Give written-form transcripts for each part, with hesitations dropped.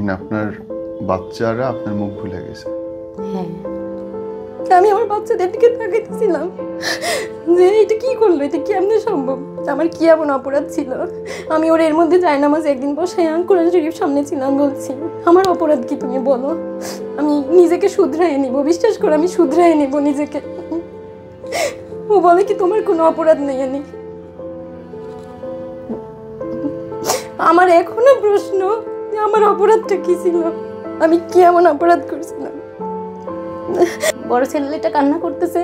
মানে আপনার বাচ্চারা আপনার মুখ ভুলে গেছে? হ্যাঁ, আমি আমার বাচ্চাদের দিকে তাকাইতেছিলাম যে এটা কি করলো, এটা কেমনে সম্ভব, আমার কি এমন অপরাধ ছিল। আমি ওর এর মধ্যে জায়নামাজ একদিন বসে কোরআন শরীফ সামনে ছিলাম, বলছি আমার অপরাধ কি তুমি বলো, আমি নিজেকে শুধরাই নিব, বিশ্বাস করো আমি শুধরাই নিব নিজেকে। ও বলে কি তোমার কোনো অপরাধ নেই। আমার এখনো প্রশ্ন যে আমার অপরাধটা কি ছিল, আমি কি এমন অপরাধ করছিলাম। বড় ছেলেটা কান্না করতেছে,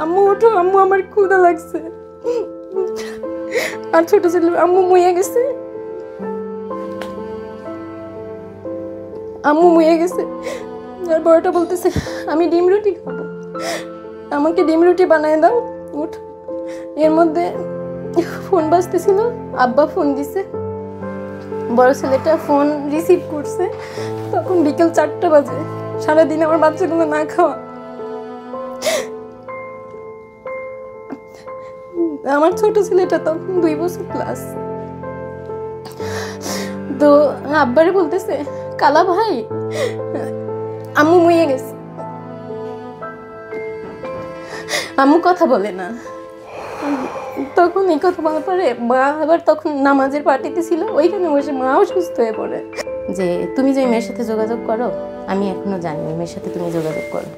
আম্মু ওঠো, আম্মু আমার ক্ষুধা লাগছে। আর ছোট ছেলে আম্মু মুয়ে গেছে, আম্মু মুয়ে গেছে। আর বড়টা বলতেছে আমি ডিম রুটি খাবো, আমাকে ডিম রুটি বানায় দাও, উঠ। এর মধ্যে ফোন বাজতেছিল, আব্বা ফোন দিছে, বড় ছেলেটা ফোন রিসিভ করছে, তখন বিকেল 4টা বাজে। সারাদিন আমার বাচ্চাগুলো না খাওয়া। আমার ছোট ছেলেটা তখন 2 বছর ক্লাস। তো আব্বারে বলতেছে কালা ভাই আম্মু মুয়ে গেছে। আম্মু কথা বলে না। তখন এই কথা বলার পরে মা আবার তখন নামাজের পার্টিতে ছিল, ওইখানে বসে মাও অসুস্থ হয়ে পড়ে যে তুমি যে মেয়ের সাথে যোগাযোগ করো, আমি এখনো জানি ওই মেয়ের সাথে তুমি যোগাযোগ করো,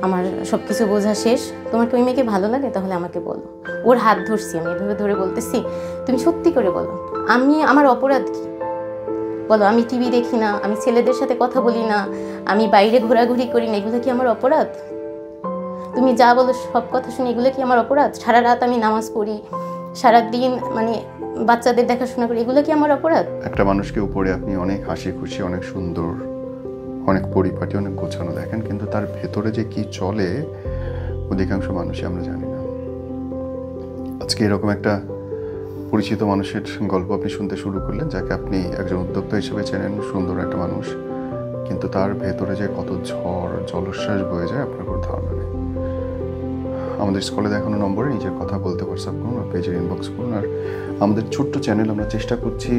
আমার সবকিছু বোঝা শেষ, তোমাকে ওই মেয়েকে ভালো লাগে তাহলে আমাকে বলো। ওর হাত ধরছি আমি, এভাবে ধরে বলতেছি তুমি সত্যি করে বলো, আমার অপরাধ কি বলো, আমি টিভি দেখি না, আমি ছেলেদের সাথে কথা বলি না, আমি বাইরে ঘোরাঘুরি করি না, এগুলো কি আমার অপরাধ? তুমি যা বলো সব কথা শুনে এগুলো কি আমার অপরাধ? সারা রাত আমি নামাজ পড়ি, সারাদিন মানে বাচ্চাদের দেখাশোনা করি, এগুলো কি আমার অপরাধ? একটা মানুষকে উপরে আপনি অনেক হাসি খুশি, অনেক সুন্দর, অনেক পরিপাটি, অনেক গোছানো দেখেন, কিন্তু তার ভেতরে যে কি চলে অধিকাংশ মানুষই আমরা জানি না। আজকে এরকম একটা পরিচিত মানুষের গল্প আপনি শুনতে শুরু করলেন, যাকে আপনি একজন উদ্যোক্তা হিসেবে চেনেন, সুন্দর একটা মানুষ, কিন্তু তার ভেতরে যে কত ঝড় জলোচ্ছ্বাস বয়ে যায় আপনার কোনো ধারণা নেই। আমাদের স্কুলে দেখানো নম্বরে নিজের কথা বলতে হোয়াটসঅ্যাপ করুন আর পেজের ইনবক্স করুন। আর আমাদের ছোট্ট চ্যানেল, আমরা চেষ্টা করছি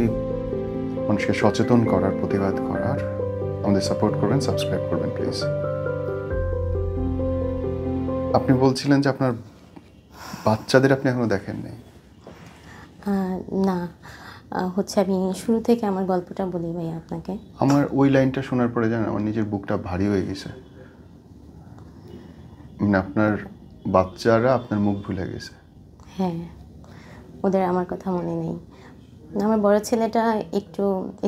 মানুষকে সচেতন করার, প্রতিবাদ করার। আমাদের সাপোর্ট করবেন, সাবস্ক্রাইব করবেন প্লিজ। আপনি বলছিলেন যে আপনার বাচ্চাদের আপনি এখনো দেখেন নাই? না, হচ্ছে আমি শুরু থেকে আমার গল্পটা বলি ভাইয়া আপনাকে। আমার ওই লাইনটা শোনার পরে জানেন আমার নিজের বুকটা ভারী হয়ে গেছে। মানে আপনার বাচ্চারা আপনার মুখ ভুলে গেছে? হ্যাঁ, ওদের আমার কথা মনে নেই। আমার বড় ছেলেটা একটু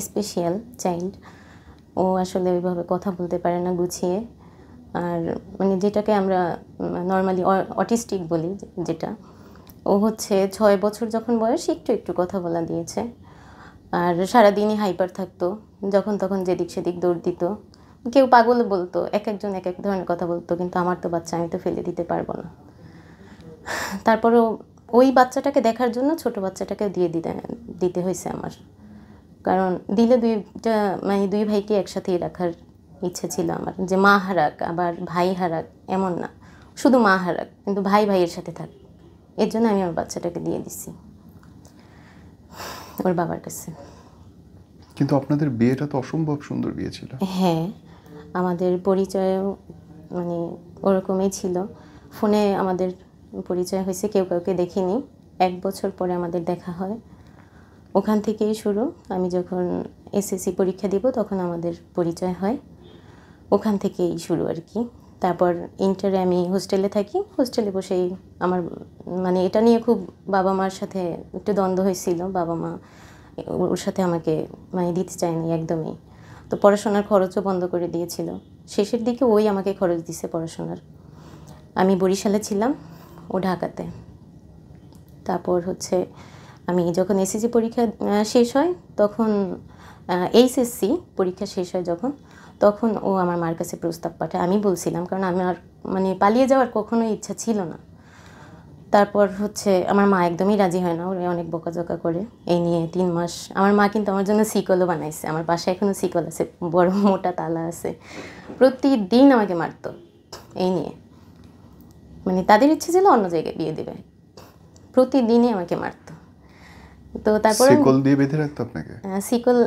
স্পেশাল চাইল্ড, ও আসলে ওইভাবে কথা বলতে পারে না গুছিয়ে, আর মানে যেটাকে আমরা নর্মালি অটিস্টিক বলি যেটা, ও হচ্ছে 6 বছর যখন বয়স একটু একটু কথা বলা দিয়েছে, আর সারাদিনই হাইপার থাকতো, যখন তখন যেদিক সেদিক দৌড় দিত, কেউ পাগল বলতো, এক একজন এক এক ধরনের কথা বলতো, কিন্তু আমার তো বাচ্চা, আমি তো ফেলে দিতে পারবো না। তারপরেও ওই বাচ্চাটাকে দেখার জন্য ছোট বাচ্চাটাকে দিতে হয়েছে আমার, কারণ দিলে মানে 2 ভাইকে একসাথেই রাখার ইচ্ছে ছিল আমার, যে মা হারাক আবার ভাই হারাক এমন না, শুধু মা হারাক কিন্তু ভাই ভাইয়ের সাথে থাক, এর জন্য আমি আমার বাচ্চাটাকে দিয়ে দিছি ওর বাবার কাছে। কিন্তু আপনাদের বিয়েটা তো অসম্ভব সুন্দর বিয়ে ছিল। হ্যাঁ, আমাদের পরিচয়ও মানে ওরকমই ছিল, ফোনে আমাদের পরিচয় হয়েছে, কেউ কাউকে দেখিনি, 1 বছর পরে আমাদের দেখা হয়, ওখান থেকেই শুরু। আমি যখন এসএসসি পরীক্ষা দিব তখন আমাদের পরিচয় হয়, ওখান থেকেই শুরু আর কি। তারপর ইন্টারে আমি হোস্টেলে থাকি, হোস্টেলে বসেই আমার মানে এটা নিয়ে খুব বাবা মার সাথে একটু দ্বন্দ্ব হয়েছিল, বাবা মা ওর সাথে আমাকে মানে দিতে চায়নি একদমই, তো পড়াশোনার খরচও বন্ধ করে দিয়েছিল, শেষের দিকে ওই আমাকে খরচ দিছে পড়াশোনার। আমি বরিশালে ছিলাম, ও ঢাকাতে। তারপর হচ্ছে আমি যখন এসএসসি পরীক্ষা শেষ হয় তখন, এইচএসসি পরীক্ষা শেষ হয় যখন, তখন ও আমার মার কাছে প্রস্তাব পাঠায়। আমি বলছিলাম, কারণ আমার মানে পালিয়ে যাওয়ার কখনোই ইচ্ছা ছিল না। তারপর হচ্ছে আমার মা একদমই রাজি হয় না, ওরা অনেক বকাঝকা করে এই নিয়ে 3 মাস। আমার মা কিন্তু আমার জন্য সিকলও বানাইছে, আমার বাসায় এখনও সিকল আছে, বড় মোটা তালা আছে, প্রতিদিন আমাকে মারতো এই নিয়ে, মানে তাদের ইচ্ছে ছিল অন্য জায়গায় বিয়ে দেবে, প্রতিদিনই আমাকে মারতো। তো তারপরে সিকল দিয়ে বেঁধে রাখতো আপনাকে? সিকল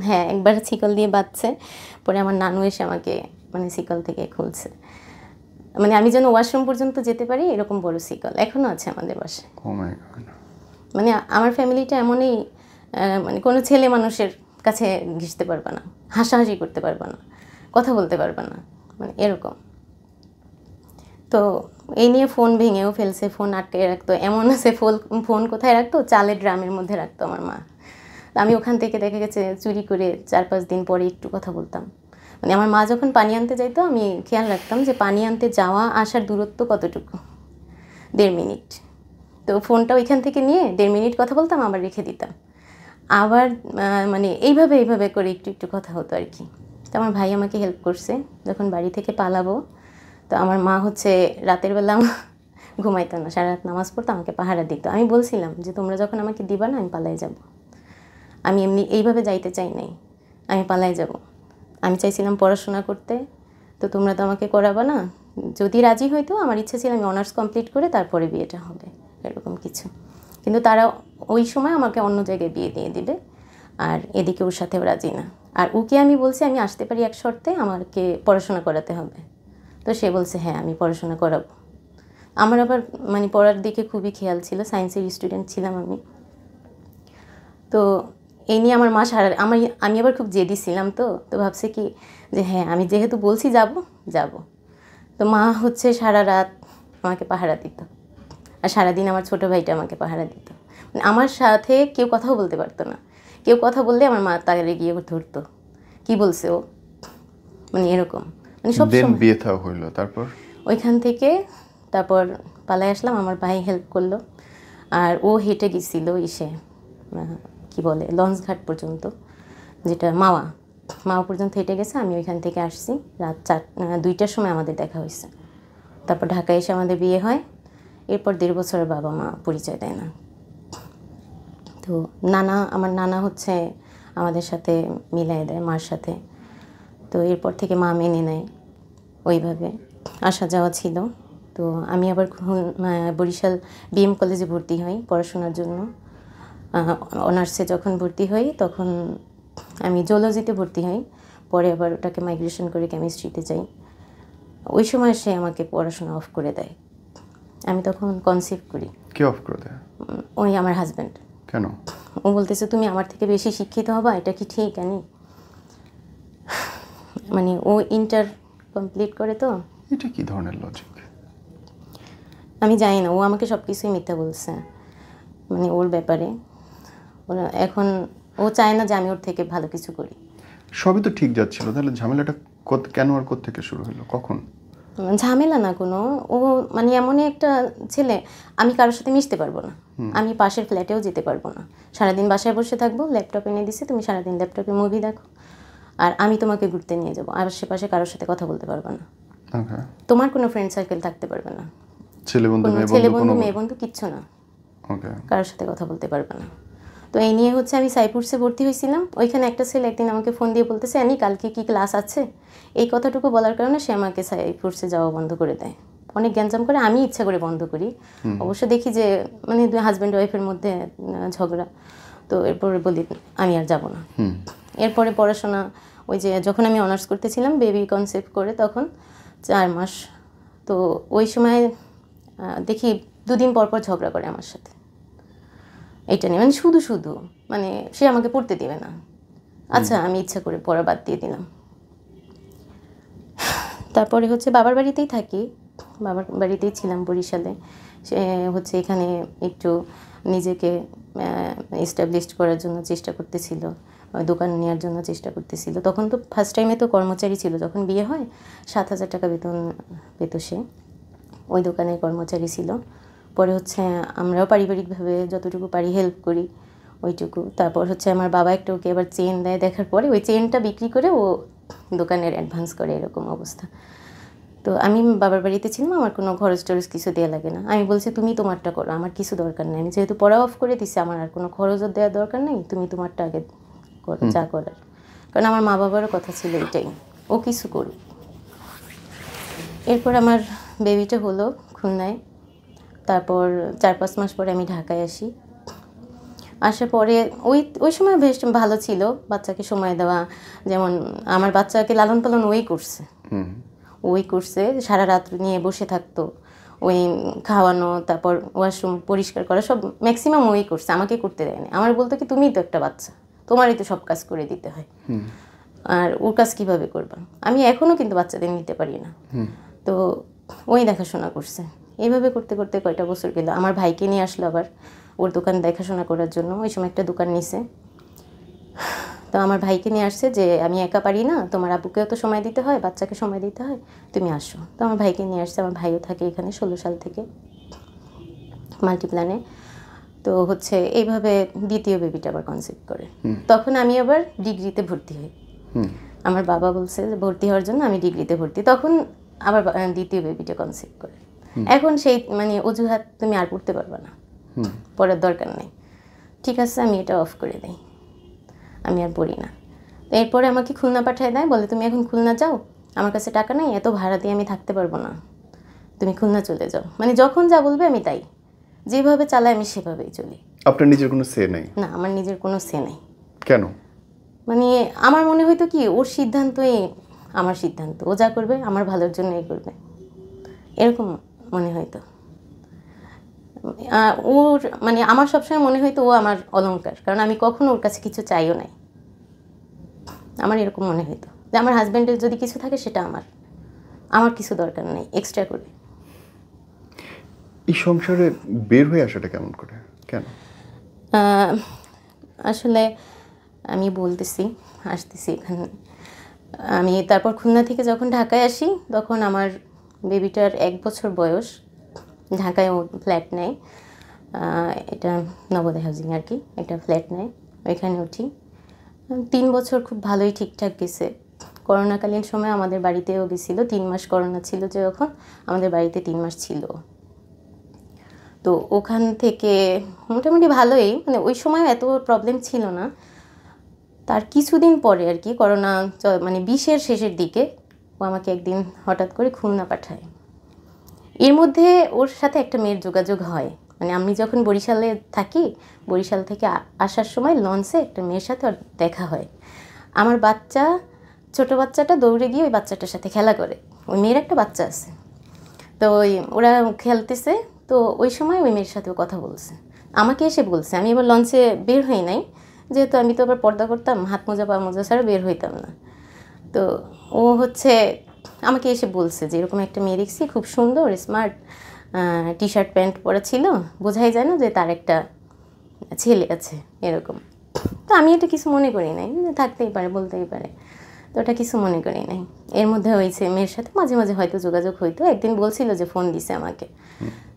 হ্যাঁ, একবার শিকল দিয়ে বাঁধছে, পরে আমার নানু এসে আমাকে মানে শিকল থেকে খুলছে। মানে আমি যেন ওয়াশরুম পর্যন্ত যেতে পারি এরকম বড় শিকল এখনও আছে আমাদের বাসায়। ও মাই গড। মানে আমার ফ্যামিলিটা এমনই, মানে কোনো ছেলে মানুষের কাছে ঘেঁষতে পারবে না, হাসাহাসি করতে পারবে না, কথা বলতে পারবে না, মানে এরকম। তো এই নিয়ে ফোন ভেঙেও ফেলছে, ফোন আটকে রাখতো, এমন আছে ফোন কোথায় রাখতো, চালের ড্রামের মধ্যে রাখতো আমার মা। আমি ওখান থেকে দেখা গেছে চুরি করে 4-5 দিন পরে একটু কথা বলতাম। মানে আমার মা যখন পানি আনতে যাইতো আমি খেয়াল রাখতাম যে পানি আনতে যাওয়া আসার দূরত্ব কতটুকু, 1.5 মিনিট। তো ফোনটা ওইখান থেকে নিয়ে 1.5 মিনিট কথা বলতাম, আবার রেখে দিতাম। আবার মানে এইভাবে করে একটু একটু কথা হতো আর কি। তো আমার ভাই আমাকে হেল্প করছে যখন বাড়ি থেকে পালাবো। তো আমার মা হচ্ছে রাতের বেলা ঘুমাইতো না, সারা রাত নামাজ পড়তো, আমাকে পাহারা দিত। আমি বলছিলাম যে তোমরা যখন আমাকে দিবা না আমি পালাই যাব, আমি এমনি এইভাবে যাইতে চাই নাই, আমি পালাই যাব। আমি চাইছিলাম পড়াশোনা করতে, তো তোমরা তো আমাকে করাবা না। যদি রাজি হইতো আমার ইচ্ছা ছিল আমি অনার্স কমপ্লিট করে তারপরে বিয়েটা হবে, এরকম কিছু। কিন্তু তারা ওই সময় আমাকে অন্য জায়গায় বিয়ে দিয়ে দিবে, আর এদিকে ওর সাথেও রাজি না। আর ওকে আমি বলছি আমি আসতে পারি এক শর্তে, আমাকে পড়াশোনা করাতে হবে। তো সে বলছে হ্যাঁ আমি পড়াশোনা করাবো। আমার আবার মানে পড়ার দিকে খুবই খেয়াল ছিল, সায়েন্সের স্টুডেন্ট ছিলাম আমি। তো এই নিয়ে আমার মা আমি আবার খুব জেদি ছিলাম, তো ভাবছে কি যে হ্যাঁ আমি যেহেতু বলছি যাব। তো মা হচ্ছে সারা রাত আমাকে পাহারা দিত, আর সারাদিন আমার ছোটো ভাইটা আমাকে পাহারা দিত। মানে আমার সাথে কেউ কথাও বলতে পারতো না, কেউ কথা বললে আমার মা তাকে গিয়ে ধরতো, কি বলছে ও, মানে এরকম। মানে সব সময় বিয়ে থা হইলো, তারপর ওইখান থেকে তারপর পালায় আসলাম। আমার ভাই হেল্প করলো, আর ও হেঁটে গেছিলো কি বলে লঞ্চঘাট পর্যন্ত, যেটা মাওয়া পর্যন্ত হেঁটে গেছে। আমি ওইখান থেকে আসছি রাত 2টার সময় আমাদের দেখা হয়েছে। তারপর ঢাকায় এসে আমাদের বিয়ে হয়। এরপর 1.5 বছরের বাবা মা পরিচয় দেয় না। তো আমার নানা হচ্ছে আমাদের সাথে মিলাই দেয় মার সাথে। তো এরপর থেকে মা মেনে নেয়, ওইভাবে আসা যাওয়া ছিল। তো আমি আবার বরিশাল বিএম কলেজে ভর্তি হই পড়াশোনার জন্য। অনার্সে যখন ভর্তি হই তখন আমি জুলজিতে ভর্তি হই, পরে আবার ওটাকে মাইগ্রেশন করে কেমিস্ট্রিতে যাই। ওই সময় সে আমাকে পড়াশোনা অফ করে দেয়। আমি তখন কনসিভ করি। কে অফ করে দেয়? ওই আমার হাজব্যান্ড। কেন? ও বলতেছে তুমি আমার থেকে বেশি শিক্ষিত হবা, এটা কি ঠিক? মানে ও ইন্টার কমপ্লিট করে, তো এটা কি ধরনের লজিক? আমি জানি না, ও আমাকে সব কিছুই মিথ্যা বলছে মানে ওর ব্যাপারে। এখন ও চায় না যে আমি ওর থেকে ভালো কিছু করি। সবই তো ঠিক যাচ্ছিল, তাহলে ঝামেলাটা কেন আর কোত্থেকে শুরু হলো, কখন? ঝামেলা না কোনো, ও মানে এমনই একটা ছেলে, আমি কারোর সাথে মিশতে পারবো না, আমি পাশের ফ্ল্যাটেও যেতে পারবো না, সারাদিন বাসায় বসে থাকবো, ল্যাপটপ এনে দিছে তুমি সারাদিন ল্যাপটপে মুভি দেখো, আর আমি তোমাকে ঘুরতে নিয়ে যাবো, আশেপাশে কারোর সাথে কথা বলতে পারবে না, তোমার কোনো ফ্রেন্ড সার্কেল থাকতে পারবে না, ছেলে বন্ধু মেয়ে বন্ধু কিচ্ছু না, কারোর সাথে কথা বলতে পারবে না। তো এই নিয়ে হচ্ছে আমি সাইফুডসে ভর্তি হয়েছিলাম। ওইখানে একটা ছেলে একদিন আমাকে ফোন দিয়ে বলতেছে আমি কালকে কি ক্লাস আছে, এই কথাটুকু বলার কারণে সে আমাকে সাইফুডসে যাওয়া বন্ধ করে দেয়। অনেক গ্যাঞ্জাম করে, আমি ইচ্ছা করে বন্ধ করি। অবশ্য দেখি যে মানে দুই হাজব্যান্ড ওয়াইফের মধ্যে ঝগড়া, তো এরপরে বলি আমি আর যাব না। এরপরে পড়াশোনা, ওই যে যখন আমি অনার্স করতেছিলাম বেবি কনসেপ্ট করে তখন 4 মাস, তো ওই সময় দেখি 2 দিন পর পর ঝগড়া করে আমার সাথে, এইটা নিয়ে মানে শুধু মানে সে আমাকে পড়তে দেবে না। আচ্ছা আমি ইচ্ছা করে পড়া বাদ দিয়ে দিলাম। তারপরে হচ্ছে বাবার বাড়িতেই থাকি, বাবার বাড়িতেই ছিলাম বরিশালে। সে হচ্ছে এখানে একটু নিজেকে এস্টাবলিশড করার জন্য চেষ্টা করতেছিল, দোকান নেওয়ার জন্য চেষ্টা করতেছিল। তখন তো ফার্স্ট টাইমে তো কর্মচারী ছিল, যখন বিয়ে হয় 7,000 টাকা বেতন পেত সে, ওই দোকানে কর্মচারী ছিল। পরে হচ্ছে আমরাও পারিবারিকভাবে যতটুকু পারি হেল্প করি ওইটুকু। তারপর হচ্ছে আমার বাবা একটা ওকে এবার চেন দেয়, দেখার পরে ওই চেনটা বিক্রি করে ও দোকানের অ্যাডভান্স করে, এরকম অবস্থা। তো আমি বাবার বাড়িতে ছিলাম, আমার কোনো খরচ টরচ কিছু দেওয়া লাগে না। আমি বলছি তুমি তোমারটা করো, আমার কিছু দরকার নেই, আমি যেহেতু পড়া অফ করে দিছি আমার আর কোনো খরচও দেওয়ার দরকার নেই, তুমি তোমারটা আগে করো যা করার। কারণ আমার মা বাবারও কথা ছিল এটাই, ও কিছু করুক। এরপর আমার বেবিটা হলো খুলনায়, তারপর 4-5 মাস পরে আমি ঢাকায় আসি। আসার পরে ওই ওই সময় বেশ ভালো ছিল, বাচ্চাকে সময় দেওয়া, যেমন আমার বাচ্চাকে লালন পালন ওই করছে, ওই করছে, সারা রাত নিয়ে বসে থাকতো, ওই খাওয়ানো, তারপর ওয়াশরুম পরিষ্কার করা সব ম্যাক্সিমাম ওই করছে, আমাকে করতে দেয়নি। আমার বলতো কি তুমিই তো একটা বাচ্চা, তোমারই তো সব কাজ করে দিতে হয়, আর ওর কাজ কীভাবে করবা। আমি এখনও কিন্তু বাচ্চাদের নিতে পারি না, তো ওই দেখাশোনা করছে। এইভাবে করতে করতে কয়টা বছর গেল, আমার ভাইকে নিয়ে আসলো আবার ওর দোকান দেখাশোনা করার জন্য। ওই সময় একটা দোকান নিছে, তো আমার ভাইকে নিয়ে আসছে যে আমি একা পারি না, তোমার আব্বুকেও তো সময় দিতে হয়, বাচ্চাকে সময় দিতে হয়, তুমি আসো। তো আমার ভাইকে নিয়ে আসছে, আমার ভাইও থাকে এখানে 16 সাল থেকে মাল্টিপ্ল্যানে। তো হচ্ছে এইভাবে দ্বিতীয় বেবিটা আবার কনসিভ করে। তখন আমি আবার ডিগ্রিতে ভর্তি হই, আমার বাবা বলছে যে ভর্তি হওয়ার জন্য, আমি ডিগ্রিতে ভর্তি, তখন আবার দ্বিতীয় বেবিটা কনসিভ করে। এখন সেই মানে অজুহাত তুমি আর পড়তে পারবে না, পড়ার দরকার নেই, ঠিক আছে আমি এটা অফ করে দিই, আমি আর পড়ি না। তো এরপরে আমাকে খুলনা পাঠিয়ে দেয়, বলে তুমি এখন খুলনা যাও, আমার কাছে টাকা নেই, এত ভাড়া দিয়ে আমি থাকতে পারবো না, তুমি খুলনা চলে যাও। মানে যখন যা বলবে আমি তাই, যেভাবে চালাই আমি সেভাবেই চলি। আপনার নিজের কোনো সে নেই? না, আমার নিজের কোনো সে নেই। কেন? মানে আমার মনে হয়তো কি ওর সিদ্ধান্তই আমার সিদ্ধান্ত, ও যা করবে আমার ভালোর জন্যই করবে, এরকম মনে হয়তো। ওর মানে আমার সবসময় মনে হয়তো ও আমার অলংকার, কারণ আমি কখনো ওর কাছে কিছু চাইও নাই। আমার এরকম মনে হইতো যে আমার হাজব্যান্ডের যদি কিছু থাকে সেটা আমার কিছু দরকার নেই এক্সট্রা করে। এই সংসারে বের হয়ে আসাটা কেমন করে, কেন? আসলে আমি বলতেছি, আসতেছি এখানে। আমি তারপর খুলনা থেকে যখন ঢাকায় আসি, তখন আমার বেবিটার 1 বছর বয়স। ঢাকায় ও ফ্ল্যাট নেয়, এটা নবোদয় হাউজিং আর কি, একটা ফ্ল্যাট নেয়, ওইখানে উঠি। 3 বছর খুব ভালোই ঠিকঠাক গেছে। করোনাকালীন সময় আমাদের বাড়িতেও গেছিলো, 3 মাস করোনা ছিল যে, যখন আমাদের বাড়িতে 3 মাস ছিল। তো ওখান থেকে মোটামুটি ভালোই, মানে ওই সময় এত প্রবলেম ছিল না। তার কিছুদিন পরে আর কি, করোনা মানে 20-এর শেষের দিকে, ও আমাকে একদিন হঠাৎ করে খুলনা পাঠায়। এর মধ্যে ওর সাথে একটা মেয়ের যোগাযোগ হয়, মানে আমি যখন বরিশালে থাকি, বরিশাল থেকে আসার সময় লঞ্চে একটা মেয়ের সাথে ওর দেখা হয়। আমার বাচ্চা, ছোট বাচ্চাটা দৌড়ে গিয়ে ওই বাচ্চাটার সাথে খেলা করে, ওই মেয়ের একটা বাচ্চা আছে, তো ওরা খেলতেছে, তো ওই সময় ওই মেয়ের সাথেও কথা বলছে, আমাকে এসে বলছে। আমি এবার লঞ্চে বের হই নাই, যেহেতু আমি তো আবার পর্দা করতাম, হাত মোজা পা মোজা ছাড়া বের হইতাম না। তো ও হচ্ছে আমাকে এসে বলছে যে এরকম একটা মেয়ে দেখছি, খুব সুন্দর স্মার্ট, টি শার্ট প্যান্ট পরা ছিল, বোঝাই যায় না যে তার একটা ছেলে আছে এরকম। তো আমি এটা কিছু মনে করি নাই, থাকতেই পারে, বলতেই পারে, তো ওটা কিছু মনে করি নাই। এর মধ্যে হয়েছে মেয়ের সাথে মাঝে মাঝে হয়তো যোগাযোগ হইতো, একদিন বলছিল যে ফোন দিছে আমাকে,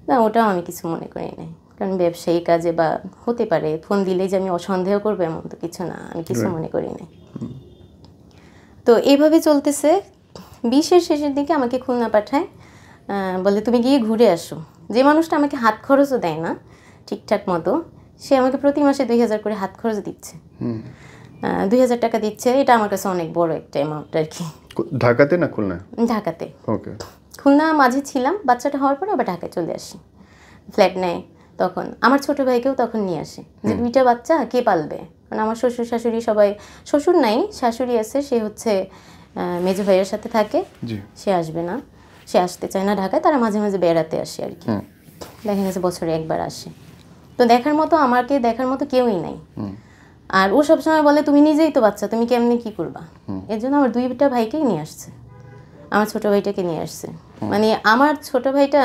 না ওটাও আমি কিছু মনে করি নাই, কারণ ব্যবসায়ী কাজে বা হতে পারে, ফোন দিলেই যে আমি অসন্দেহ করবো এমন তো কিছু না, আমি কিছু মনে করি নাই। তো এইভাবে চলতেছে। 20-এর শেষের দিকে আমাকে খুলনা পাঠায়, বলে তুমি গিয়ে ঘুরে আসো। যে মানুষটা আমাকে হাত খরচও দেয় না ঠিকঠাক মতো, সে আমাকে প্রতি মাসে 2000 করে হাত খরচ দিচ্ছে, 2000 টাকা দিচ্ছে। এটা আমার কাছে অনেক বড় একটা অ্যামাউন্ট আর কি। ঢাকাতে না খুলনা? ঢাকাতে। ওকে। খুলনা মাঝে ছিলাম, বাচ্চাটা হওয়ার পরে আবার ঢাকায় চলে আসি, ফ্ল্যাট নেয়। তখন আমার ছোট ভাইকেও তখন নিয়ে আসে, যে 2টা বাচ্চা কে পালবে, কারণ আমার শ্বশুর শাশুড়ি সবাই, শ্বশুর নাই শাশুড়ি আছে, সে হচ্ছে মেজো ভাইয়ের সাথে থাকে, সে আসবে না, সে আসতে চায় না ঢাকায়, তারা মাঝে মাঝে বেড়াতে আসে আর কি, দেখা গেছে বছরে একবার আসে। তো দেখার মতো, আমাকে দেখার মতো কেউই নাই। আর ও সবসময় বলে তুমি নিজেই তো বাচ্চা, তুমি কেমনি কি করবা, এর জন্য আমার 2টা ভাইকেই নিয়ে আসছে, আমার ছোট ভাইটাকে নিয়ে আসছে। মানে আমার ছোট ভাইটা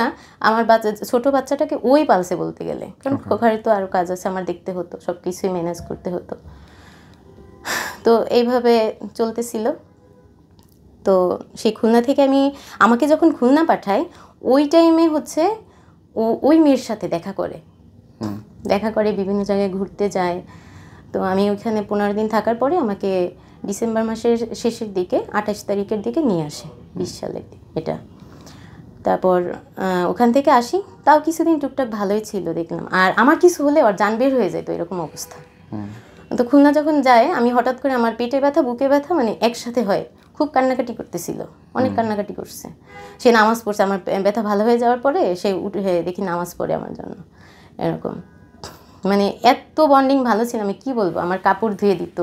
আমার ছোট বাচ্চাটাকে ওই পালছে বলতে গেলে, কারণ ঘরে তো আরও কাজ আছে আমার, দেখতে হতো, সব কিছুই ম্যানেজ করতে হতো। তো এইভাবে চলতেছিল। তো সেই খুলনা থেকে আমাকে যখন খুলনা পাঠায়, ওই টাইমে হচ্ছে ওই মেয়ের সাথে দেখা করে বিভিন্ন জায়গায় ঘুরতে যায়। তো আমি ওইখানে 15 দিন থাকার পরে আমাকে ডিসেম্বর মাসের শেষের দিকে 28 তারিখের দিকে নিয়ে আসে, 20 সালে এটা। তারপর ওখান থেকে আসি, তাও কিছুদিন টুকটাক ভালোই ছিল দেখলাম। আর আমার কিছু হলে ওর জান বের হয়ে যেত, এরকম অবস্থা। তো খুলনা যখন যায়, আমি হঠাৎ করে আমার পেটে ব্যথা, বুকে ব্যথা, মানে একসাথে হয়, খুব কান্নাকাটি করতেছিল, অনেক কান্নাকাটি করছে। সে নামাজ পড়ছে, আমার ব্যথা ভালো হয়ে যাওয়ার পরে সে উঠে দেখি নামাজ পড়ে আমার জন্য, এরকম। মানে এত বন্ডিং ভালো ছিল, আমি কি বলবো। আমার কাপড় ধুয়ে দিত,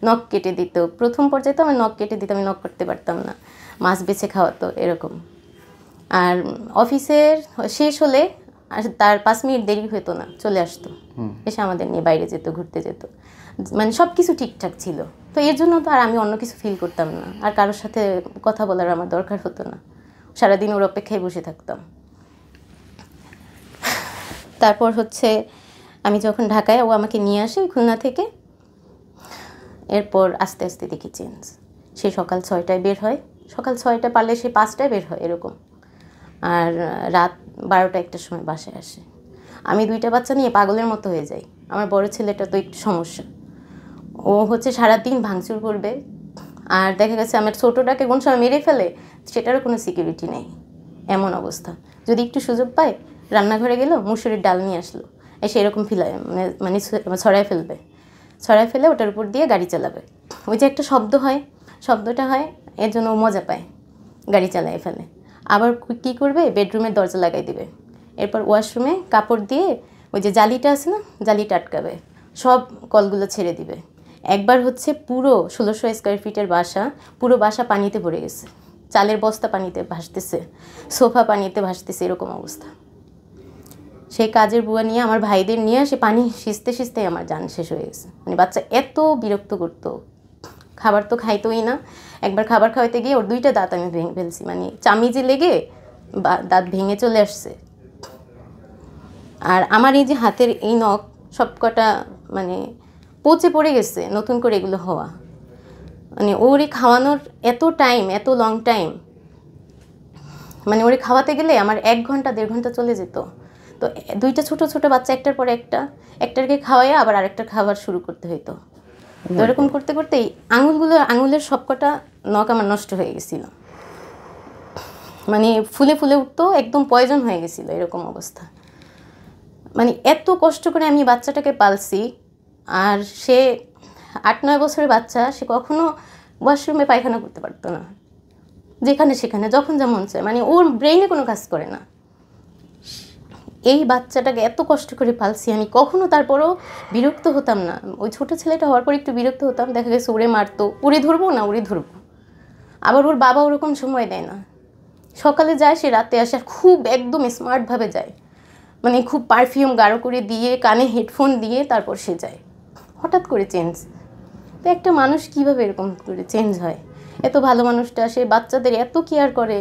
নখ কেটে দিত। প্রথম পর্যায়ে তো আমার নখ কেটে দিত, আমি নখ করতে পারতাম না, মাছ বেছে খাওয়াতো এরকম। আর অফিসের শেষ হলে আর তার 5 মিনিট দেরি হতো না, চলে আসতো, এসে আমাদের নিয়ে বাইরে যেত, ঘুরতে যেত। মানে সব কিছু ঠিকঠাক ছিল। তো এর জন্য তো আর আমি অন্য কিছু ফিল করতাম না, আর কারোর সাথে কথা বলার আমার দরকার হতো না। সারাদিন ওর অপেক্ষায় বসে থাকতাম। তারপর হচ্ছে আমি যখন ঢাকায়, ও আমাকে নিয়ে আসে খুলনা থেকে, এরপর আস্তে আস্তে দেখি চেঞ্জ। সে সকাল 6টায় বের হয়, সকাল 6টা পারলে সে 5টায় বের হয় এরকম। আর রাত 12টা-1টার সময় বাসায় আসে। আমি 2টা বাচ্চা নিয়ে পাগলের মতো হয়ে যাই। আমার বড় ছেলেটা তো একটু সমস্যা, ও হচ্ছে সারাদিন ভাঙচুর করবে। আর দেখা গেছে আমার ছোটোটাকে কোন সময় মেরে ফেলে সেটারও কোনো সিকিউরিটি নেই, এমন অবস্থা। যদি একটু সুযোগ পায় রান্নাঘরে গেল, মুসুরির ডাল নিয়ে আসলো, এসে এরকম ফিলায় মানে ছড়ায় ফেলবে, ছড়ায় ফেলে ওটার উপর দিয়ে গাড়ি চালাবে। ওই যে একটা শব্দ হয়, শব্দটা হয়, এর জন্য ও মজা পায়, গাড়ি চালায় ফেলে। আবার কী করবে, বেডরুমের দরজা লাগাই দিবে, এরপর ওয়াশরুমে কাপড় দিয়ে ওই যে জালিটা আছে না, জালিটা আটকাবে, সব কলগুলো ছেড়ে দিবে। একবার হচ্ছে পুরো 1600 স্কোয়ার ফিটের বাসা, পুরো বাসা পানিতে ভরে গেছে, চালের বস্তা পানিতে ভাসতেছে, সোফা পানিতে ভাসতেছে, এরকম অবস্থা। সেই কাজের বুয়া নিয়ে আমার ভাইদের নিয়ে সে পানি সিঁচতে সিঁচতে আমার জান শেষ হয়ে গেছে। মানে বাচ্চা এত বিরক্ত করতো, খাবার তো খাইতোই না। একবার খাবার খাওয়াতে গিয়ে ওর 2টা দাঁত আমি ভেঙে ফেলছি, মানে চামিজে লেগে দাঁত ভেঙে চলে আসছে। আর আমার এই যে হাতের এই নখ সব কটা মানে পচে পড়ে গেছে, নতুন করে এগুলো হওয়া। মানে ওরে খাওয়ানোর এত টাইম, এত লং টাইম, মানে ওরে খাওয়াতে গেলে আমার 1 ঘন্টা 1.5 ঘন্টা চলে যেত। তো 2টা ছোট ছোট বাচ্চা, একটার পর একটা, একটাকে খাওয়াইয়া আবার আরেকটা খাবার শুরু করতে হইতো। তো এরকম করতে করতেই আঙুলের সবকটা নখ আমার নষ্ট হয়ে গেছিল, মানে ফুলে ফুলে উঠতো, একদম পয়জন হয়ে গেছিলো, এরকম অবস্থা। মানে এত কষ্ট করে আমি বাচ্চাটাকে পালছি। আর সে 8-9 বছরের বাচ্চা, সে কখনো ওয়াশরুমে পায়খানা করতে পারতো না, যেখানে সেখানে যখন যা মন চায়, মানে ওর ব্রেইনে কোনো কাজ করে না। এই বাচ্চাটাকে এত কষ্ট করে পালছি আমি, কখনো তারপরও বিরক্ত হতাম না। ওই ছোটো ছেলেটা হওয়ার পর একটু বিরক্ত হতাম, দেখা গেছে ওরে মারতো, উড়ে ধরবো না উড়ে ধরবো। আবার ওর বাবা ওরকম সময় দেয় না, সকালে যায় সে রাতে আসে, আর খুব একদম স্মার্টভাবে যায়, মানে খুব পারফিউম গাঢ় করে দিয়ে, কানে হেডফোন দিয়ে তারপর সে যায়। হঠাৎ করে চেঞ্জ। তো একটা মানুষ কীভাবে এরকম করে চেঞ্জ হয়? এত ভালো মানুষটা, সে বাচ্চাদের এত কেয়ার করে।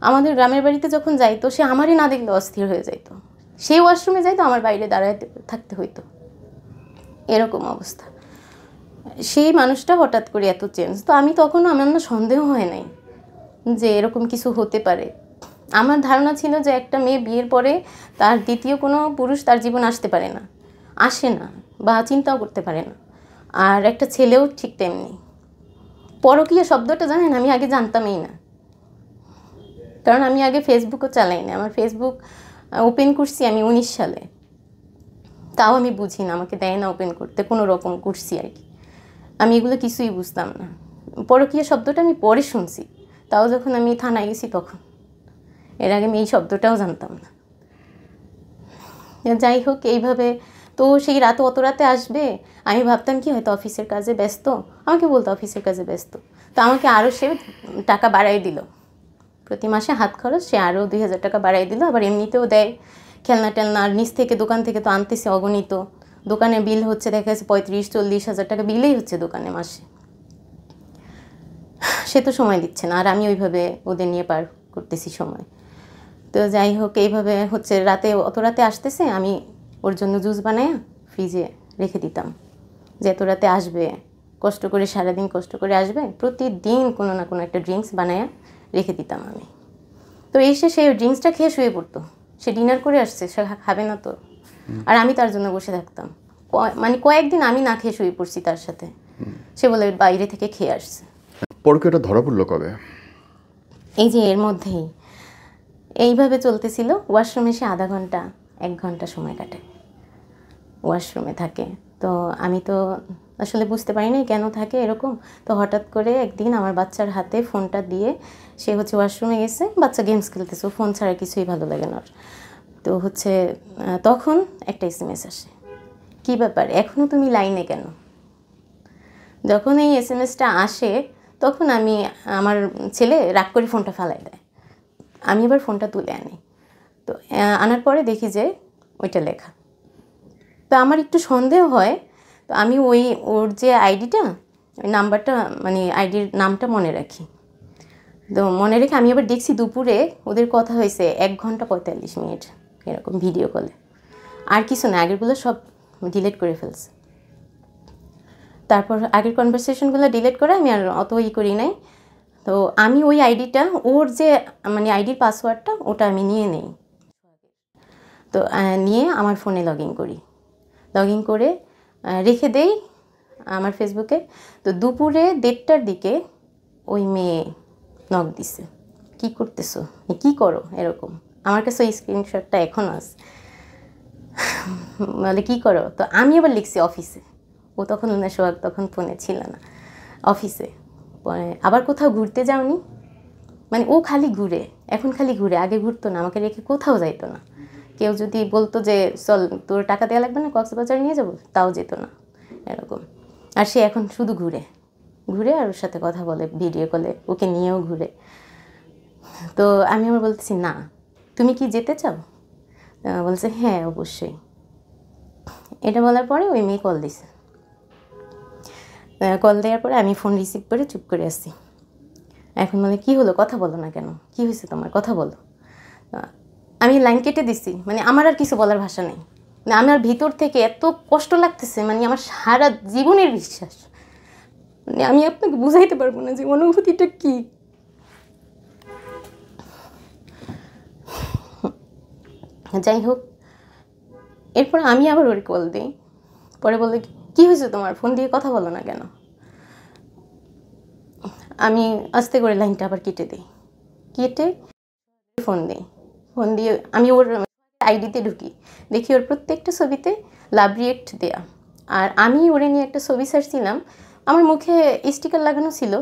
আমাদের গ্রামের বাড়িতে যখন যাইতো, সে আমারই না দেখলে অস্থির হয়ে যাইতো, সে ওয়াশরুমে যাইতো, আমার বাইরে দাঁড়ায় থাকতে হইতো, এরকম অবস্থা। সেই মানুষটা হঠাৎ করে এত চেঞ্জ। তো আমি তখনও, আমার না সন্দেহ হয় নাই যে এরকম কিছু হতে পারে। আমার ধারণা ছিল যে একটা মেয়ে বিয়ের পরে তার দ্বিতীয় কোনো পুরুষ তার জীবন আসতে পারে না, আসে না, বা চিন্তাও করতে পারে না। আর একটা ছেলেও ঠিক তেমনি। পরকীয়া শব্দটা জানেন, আমি আগে জানতামই না, কারণ আমি আগে ফেসবুকও চালাই না। আমার ফেসবুক ওপেন করছি আমি 19 সালে, তাও আমি বুঝি না, আমাকে দেয় না ওপেন করতে, কোনো রকম করছি আর কি। আমি এগুলো কিছুই বুঝতাম না। পরকীয়া শব্দটা আমি পরে শুনছি, তাও যখন আমি থানায় গেছি তখন। এর আগে আমি এই শব্দটাও জানতাম না। যাই হোক, এইভাবে তো সেই রাতে, অত রাতে আসবে, আমি ভাবতাম কি হয়তো অফিসের কাজে ব্যস্ত, আমাকে বলতো অফিসের কাজে ব্যস্ত। তো আমাকে আরও সে টাকা বাড়াই দিল, প্রতি মাসে হাত খরচ সে আরও 2000 টাকা বাড়াই দিল। আবার এমনিতেও দেয় খেলনা টেলনা, আর নিচ থেকে দোকান থেকে তো আনতেছে অগণিত। দোকানে বিল হচ্ছে দেখা যাচ্ছে 35-40 হাজার টাকা বিলেই হচ্ছে দোকানে মাসে। সে তো সময় দিচ্ছে না, আর আমি ওইভাবে ওদের নিয়ে পার করতেছি সময়। তো যাই হোক, এইভাবে হচ্ছে রাতে, অত রাতে আসতেছে, আমি ওর জন্য জুস বানায় ফ্রিজে রেখে দিতাম, যে এত রাতে আসবে, কষ্ট করে সারাদিন কষ্ট করে আসবে, প্রতিদিন কোনো না কোনো একটা ড্রিঙ্কস বানায় রেখে দিতাম আমি। তো এসে সেই ড্রিঙ্কসটা খেয়ে শুয়ে পড়তো। সে ডিনার করে আসছে, সে খাবে না তো, আর আমি তার জন্য বসে থাকতাম। মানে কয়েকদিন আমি না খেয়ে শুয়ে পড়ছি তার সাথে, সে বলে বাইরে থেকে খেয়ে আসছে। পরকীয়াটা ধরা পড়লো কবে? এই যে এর মধ্যেই এইভাবে চলতেছিল। ওয়াশরুমে সে আধা ঘন্টা 1 ঘন্টা সময় কাটে, ওয়াশরুমে থাকে। তো আমি তো আসলে বুঝতে পারি না কেন থাকে এরকম। তো হঠাৎ করে একদিন আমার বাচ্চার হাতে ফোনটা দিয়ে, সে হচ্ছে ওয়াশরুমে গেছে, বাচ্চা গেমস খেলতেছে, ফোন ছাড়া কিছুই ভালো লাগে না। তো হচ্ছে তখন একটা SMS আসে, কী ব্যাপার এখনও তুমি লাইনে কেন? যখন এই SMS-টা আসে তখন আমার ছেলে রাগ করে ফোনটা ফালাই দেয়। আমি এবার ফোনটা তুলে আনি, তো আনার পরে দেখি যে ওইটা লেখা। তো আমার একটু সন্দেহ হয়, তো আমি ওর যে আইডিটা, ওই নাম্বারটা মানে আইডির নামটা মনে রাখি। তো মনে রেখে আমি আবার দেখছি দুপুরে ওদের কথা হয়েছে 1 ঘন্টা 45 মিনিট এরকম ভিডিও কলে। আর কিছু না, আগেরগুলো সব ডিলিট করে ফেলছে। তারপর আগের কনভারসেশনগুলো ডিলিট করে আমি আর অত করি নাই। তো আমি ওই আইডিটা, ওর যে মানে আইডির পাসওয়ার্ডটা ওটা আমি নিয়ে নেই। তো নিয়ে আমার ফোনে লগ ইন করে রেখে দেই আমার ফেসবুকে। তো দুপুরে 1:30টার দিকে ওই মেয়ে নক দিছে, কি করতেছো, কি করো এরকম। আমার কাছে ওই স্ক্রিনশটটা এখনও আছে। বলে কী করো, তো আমি আবার লিখছি অফিসে। ও তখন সোহাগ তখন ফোনে ছিল না, অফিসে। আবার কোথাও ঘুরতে যাওনি? মানে ও খালি ঘুরে, এখন খালি ঘুরে, আগে ঘুরতো না, আমাকে রেখে কোথাও যাইতো না। কেউ যদি বলতো যে চল তোর টাকা দেওয়া লাগবে না, কক্সবাজার নিয়ে যাবো, তাও যেত না এরকম। আর সে এখন শুধু ঘুরে আর ওর সাথে কথা বলে ভিডিও কলে, ওকে নিয়েও ঘুরে। তো আমি আমার বলতেছি না, তুমি কি যেতে চাও? বলছে হ্যাঁ অবশ্যই। এটা বলার পরে ওই মেয়ে কল দিছে। কল দেওয়ার পরে আমি ফোন রিসিভ করে চুপ করে আসছি। এখন বলে কী হলো, কথা বলো না কেন, কী হয়েছে তোমার, কথা বলো। আমি লাইন কেটে দিছি, মানে আমার আর কিছু বলার ভাষা নেই। মানে আমার ভিতর থেকে এত কষ্ট লাগতেছে, মানে আমার সারা জীবনের বিশ্বাস, মানে আমি আপনাকে বুঝাইতে পারবো না যে অনুভূতিটা কী। যাই হোক, এরপর আমি আবার ওর কল দিই। পরে বলে কী হয়েছে তোমার, ফোন দিয়ে কথা বলো না কেন। আমি আস্তে করে লাইনটা আবার কেটে ফোন দিয়ে আমি ওর আইডিতে ঢুকি, দেখি ওর প্রত্যেকটা ছবিতে লাভ রিয়েক্ট দেয়া। আর আমি ওরে নিয়ে একটা ছবি ছাড়ছিলাম, আমার মুখে স্টিকার লাগানো ছিল,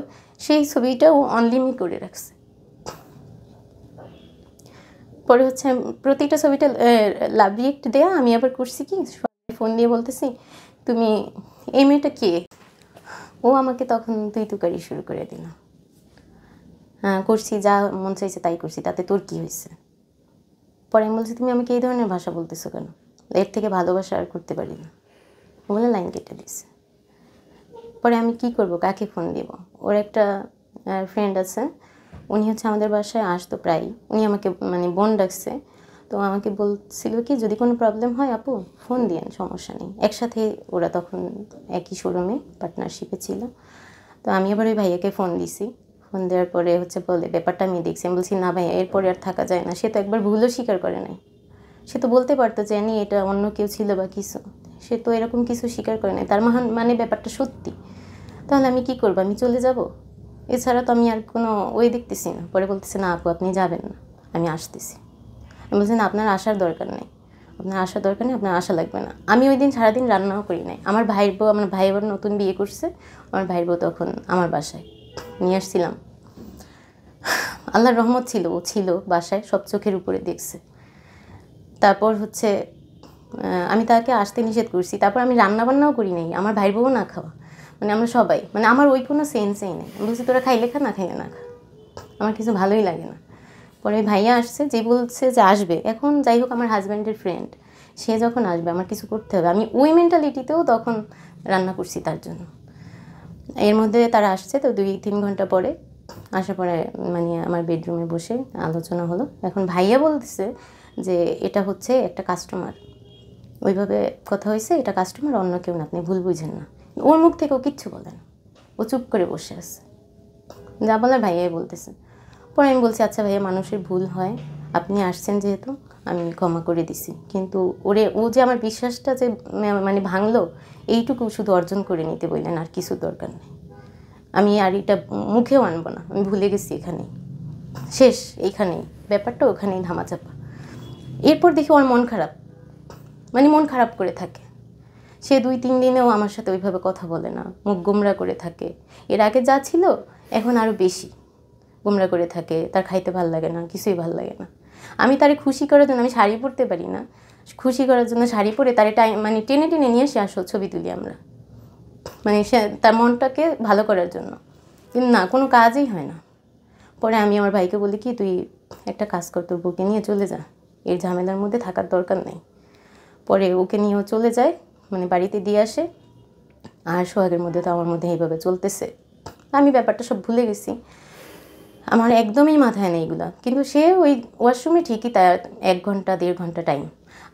সেই ছবিটাও অনলিমি করে রাখছে। পরে হচ্ছে প্রত্যেকটা ছবিটা লাভ রিয়েক্ট দেয়া। আমি আবার করছি কি, ফোন দিয়ে বলতেছি তুমি এই মেয়েটা কে। ও আমাকে তখন তুই তুকারি শুরু করে দিল। হ্যাঁ করছি, যা মন চাইছে তাই করছি, তাতে তোর কী হয়েছে। পরে আমি বলছি তুমি আমাকে এই ধরনের ভাষা বলতেছো কেন, এর থেকে ভালোবাসা আর করতে পারি না। বলে লাইন কেটে দিছে। পরে আমি কি করব, কাকে ফোন দিব। ওর একটা ফ্রেন্ড আছে, উনি হচ্ছে আমাদের বাসায় আসতো প্রায়, উনি আমাকে মানে বোন ডাকছে। তো আমাকে বলছিল কি যদি কোনো প্রবলেম হয় আপু ফোন দিয়েন, সমস্যা নেই। একসাথে ওরা তখন একই শোরুমে পার্টনারশিপে ছিল। তো আমি আবার ওই ভাইয়াকে ফোন দিছি। ফোন দেওয়ার পরে হচ্ছে বলে ব্যাপারটা আমি দেখছি। আমি বলছি না ভাইয়া, এরপরে আর থাকা যায় না। সে তো একবার ভুলও স্বীকার করে নাই, সে তো বলতে পারতো যে জানি এটা অন্য কেউ ছিল বা কিছু, সে তো এরকম কিছু স্বীকার করে নাই। তার মানে ব্যাপারটা সত্যি। তাহলে আমি কি করবো, আমি চলে যাব, এছাড়া তো আমি আর কোনো ওই দেখতেছি না। পরে বলতেছে না আপু আপনি যাবেন না, আমি আসতেছি। আমি বলছি না আপনার আসার দরকার নেই, আপনার আসা লাগবে না। আমি ওই দিন সারাদিন রান্নাও করি নাই। আমার ভাই আবার নতুন বিয়ে করছে, আমার ভাইয়ের বউ তখন আমার বাসায় নিয়ে আসছিলাম। আল্লাহর রহমত ছিল, ও ছিল বাসায়, সব চোখের উপরে দেখছে। তারপর হচ্ছে আমি তাকে আসতে নিষেধ করছি। তারপর আমি রান্নাবান্নাও করি নাই, আমার ভাইয়ের বউ না খাওয়া, মানে আমরা সবাই, মানে আমার ওই কোনো সেন্সই নেই। আমি বলছি তোরা খাইলে খা, না খাইলে না খা, আমার কিছু ভালোই লাগে না। পরে ভাইয়া আসছে, যে বলছে যে আসবে। এখন যাই হোক আমার হাজব্যান্ডের ফ্রেন্ড, সে যখন আসবে আমার কিছু করতে হবে, আমি ওই মেন্টালিটিতেও তখন রান্না করছি তার জন্য। এর মধ্যে তারা আসছে, তো 2-3 ঘন্টা পরে আসার পরে মানে আমার বেডরুমে বসে আলোচনা হলো। এখন ভাইয়া বলতেছে যে এটা হচ্ছে একটা কাস্টমার, ওইভাবে কথা হয়েছে, এটা কাস্টমার, অন্য কেউ না, আপনি ভুল বুঝেন না। ওর মুখ থেকে ও কিচ্ছু বলে না, ও চুপ করে বসে আছে, যা বলার ভাইয়াই বলতেছে। পরে আমি বলছি আচ্ছা ভাইয়া, মানুষের ভুল হয়, আপনি আসছেন যেহেতু আমি ক্ষমা করে দিছি, কিন্তু ও যে আমার বিশ্বাসটা যে মানে ভাঙলো, এইটুকু শুধু অর্জন করে নিতে বললেন, আর কিছু দরকার নেই। আমি আর এটা মুখেও আনবো না, আমি ভুলে গেছি, এখানেই শেষ, এইখানেই ব্যাপারটা, ওখানেই ধামাচাপা। এরপর দেখি ওর মন খারাপ করে থাকে। সে 2-3 দিনেও আমার সাথে ওইভাবে কথা বলে না, মুখ গোমরা করে থাকে। এর আগে যা ছিল এখন আরও বেশি গোমরা করে থাকে। তার খাইতে ভাল লাগে না, কিছুই ভাল লাগে না। আমি তারে খুশি করার জন্য, আমি শাড়ি পরতে পারি না, খুশি করার জন্য শাড়ি পরে তার টাইম মানে টেনে টেনে নিয়ে সে আসো ছবি তুলি আমরা, মানে সে তার মনটাকে ভালো করার জন্য। কিন্তু না, কোনো কাজই হয় না। পরে আমি আমার ভাইকে বলি কি, তুই একটা কাজ কর, তোর বউকে নিয়ে চলে যা, এর ঝামেলার মধ্যে থাকার দরকার নেই। পরে ওকে নিয়েও চলে যায়, মানে বাড়িতে দিয়ে আসে। আর সোহাগের মধ্যে তো আমার মধ্যে এইভাবে চলতেছে, আমি ব্যাপারটা সব ভুলে গেছি, আমার একদমই মাথায় নেই এগুলা। কিন্তু সে ওই ওয়াশরুমে ঠিকই তার 1 ঘন্টা 1.5 ঘন্টা টাইম।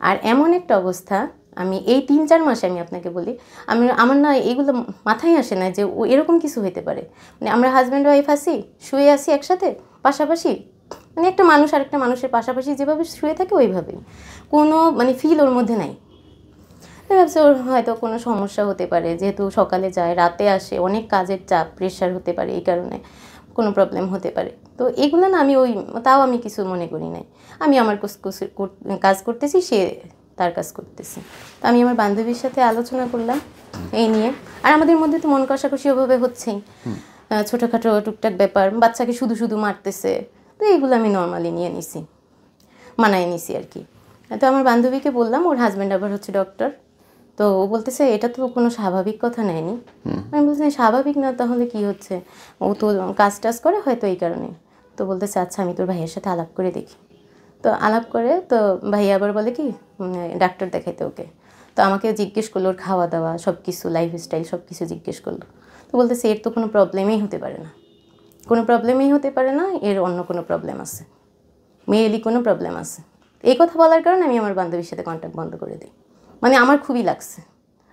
আর এমন একটা অবস্থা, আমি এই 3-4 মাসে আমি আপনাকে বলি, আমার না এইগুলো মাথায় আসে না যে ও এরকম কিছু হতে পারে। মানে আমরা হাজব্যান্ড ওয়াইফ আছি, শুয়ে আছি একসাথে পাশাপাশি, মানে একটা মানুষ আর একটা মানুষের পাশাপাশি যেভাবে শুয়ে থাকে ওইভাবেই, কোনো মানে ফিল ওর মধ্যে নাই। ভাবছি ওর হয়তো কোনো সমস্যা হতে পারে, যেহেতু সকালে যায় রাতে আসে, অনেক কাজের চাপ প্রেশার হতে পারে, এই কারণে কোনো প্রবলেম হতে পারে। তো এগুলো না আমি তাও আমি কিছু মনে করি নাই, আমি আমার কাজ করতেছি, সে তার কাজ করতেছে। তো আমি আমার বান্ধবীর সাথে আলোচনা করলাম এই নিয়ে। আর আমাদের মধ্যে তো মন কষাকষি ওভাবে হচ্ছেই, ছোটোখাটো টুকটাক ব্যাপার, বাচ্চাকে শুধু শুধু মারতেছে, তো এইগুলো আমি নর্মালি নিয়ে নিছি, মানায় নিছি আর কি। তো আমার বান্ধবীকে বললাম, ওর হাজব্যান্ড আবার হচ্ছে ডক্টর, তো ও বলতেছে এটা তো কোনো স্বাভাবিক কথা নেয়নি। আমি বলছি স্বাভাবিক না তাহলে কি হচ্ছে, ও তো কাজ টাজ করে হয়তো এই কারণে। তো বলতেছে আচ্ছা আমি তোর ভাইয়ের সাথে আলাপ করে দেখি। তো আলাপ করে তো ভাই আবার বলে কি ডাক্তার দেখাইতে ওকে। তো আমাকে জিজ্ঞেস করলো ওর খাওয়া দাওয়া সব কিছু, লাইফস্টাইল সব কিছু জিজ্ঞেস করলো। তো বলতেছে এর তো কোনো প্রবলেমই হতে পারে না, কোনো প্রবলেমই হতে পারে না, এর অন্য কোনো প্রবলেম আছে, মেয়েলি কোনো প্রবলেম আছে। এই কথা বলার কারণে আমি আমার বান্ধবীর সাথে কন্ট্যাক্ট বন্ধ করে দিই। মানে আমার খুবই লাগছে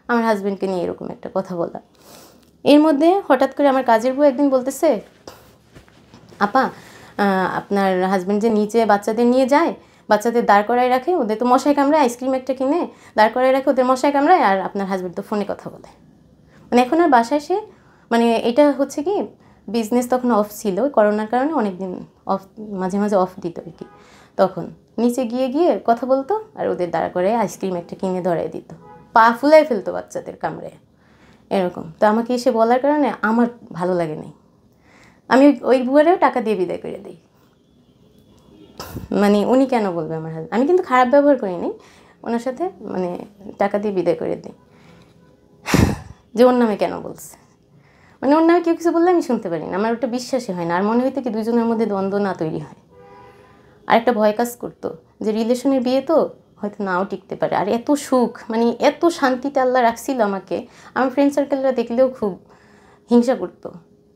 আমার হাজব্যান্ডকে নিয়ে এরকম একটা কথা বলা। এর মধ্যে হঠাৎ করে আমার কাজের বউ একদিন বলতেছে, আপা আপনার হাজব্যান্ড যে নিচে বাচ্চাদের নিয়ে যায়, বাচ্চাদের দাঁড় করায় রাখে, ওদের তো মশাই কামড়ায়, আইসক্রিম একটা কিনে দাঁড় করায় রাখে, ওদের মশাই কামড়ায়, আর আপনার হাজব্যান্ড তো ফোনে কথা বলে। মানে এখন আর বাসায় সে, মানে এটা হচ্ছে কি বিজনেস তখন অফ ছিল, করোনার কারণে অনেক দিন অফ, মাঝে মাঝে অফ দিত আর কি। তখন নিচে গিয়ে গিয়ে কথা বলতো, আর ওদের দাঁড়া করে আইসক্রিম একটা কিনে ধরাই দিত, পা ফুলাই ফেলতো বাচ্চাদের কামড়ে এরকম। তো আমাকে এসে বলার কারণে আমার ভালো লাগে নাই, আমি ওই বুয়ারেও টাকা দিয়ে বিদায় করে দিই। মানে উনি কেন বলবে আমার হাজব্যান্ড, আমি কিন্তু খারাপ ব্যবহার করিনি ওনার সাথে, মানে টাকা দিয়ে বিদায় করে দিই, যে ওর নামে কেন বলছে। মানে ওর নামে কেউ কিছু বললে আমি শুনতে পারি না, আমার ওটা বিশ্বাসই হয় না। আর মনে হইতো কি দুজনের মধ্যে দ্বন্দ্ব না তৈরি হয়। আর একটা ভয় কাজ করতো যে রিলেশনের বিয়ে তো হয়তো নাও টিকতে পারে। আর এত সুখ, মানে এত শান্তিতে আল্লাহ রাখছিল আমাকে, আমার ফ্রেন্ড সার্কেলরা দেখলেও খুব হিংসা করতো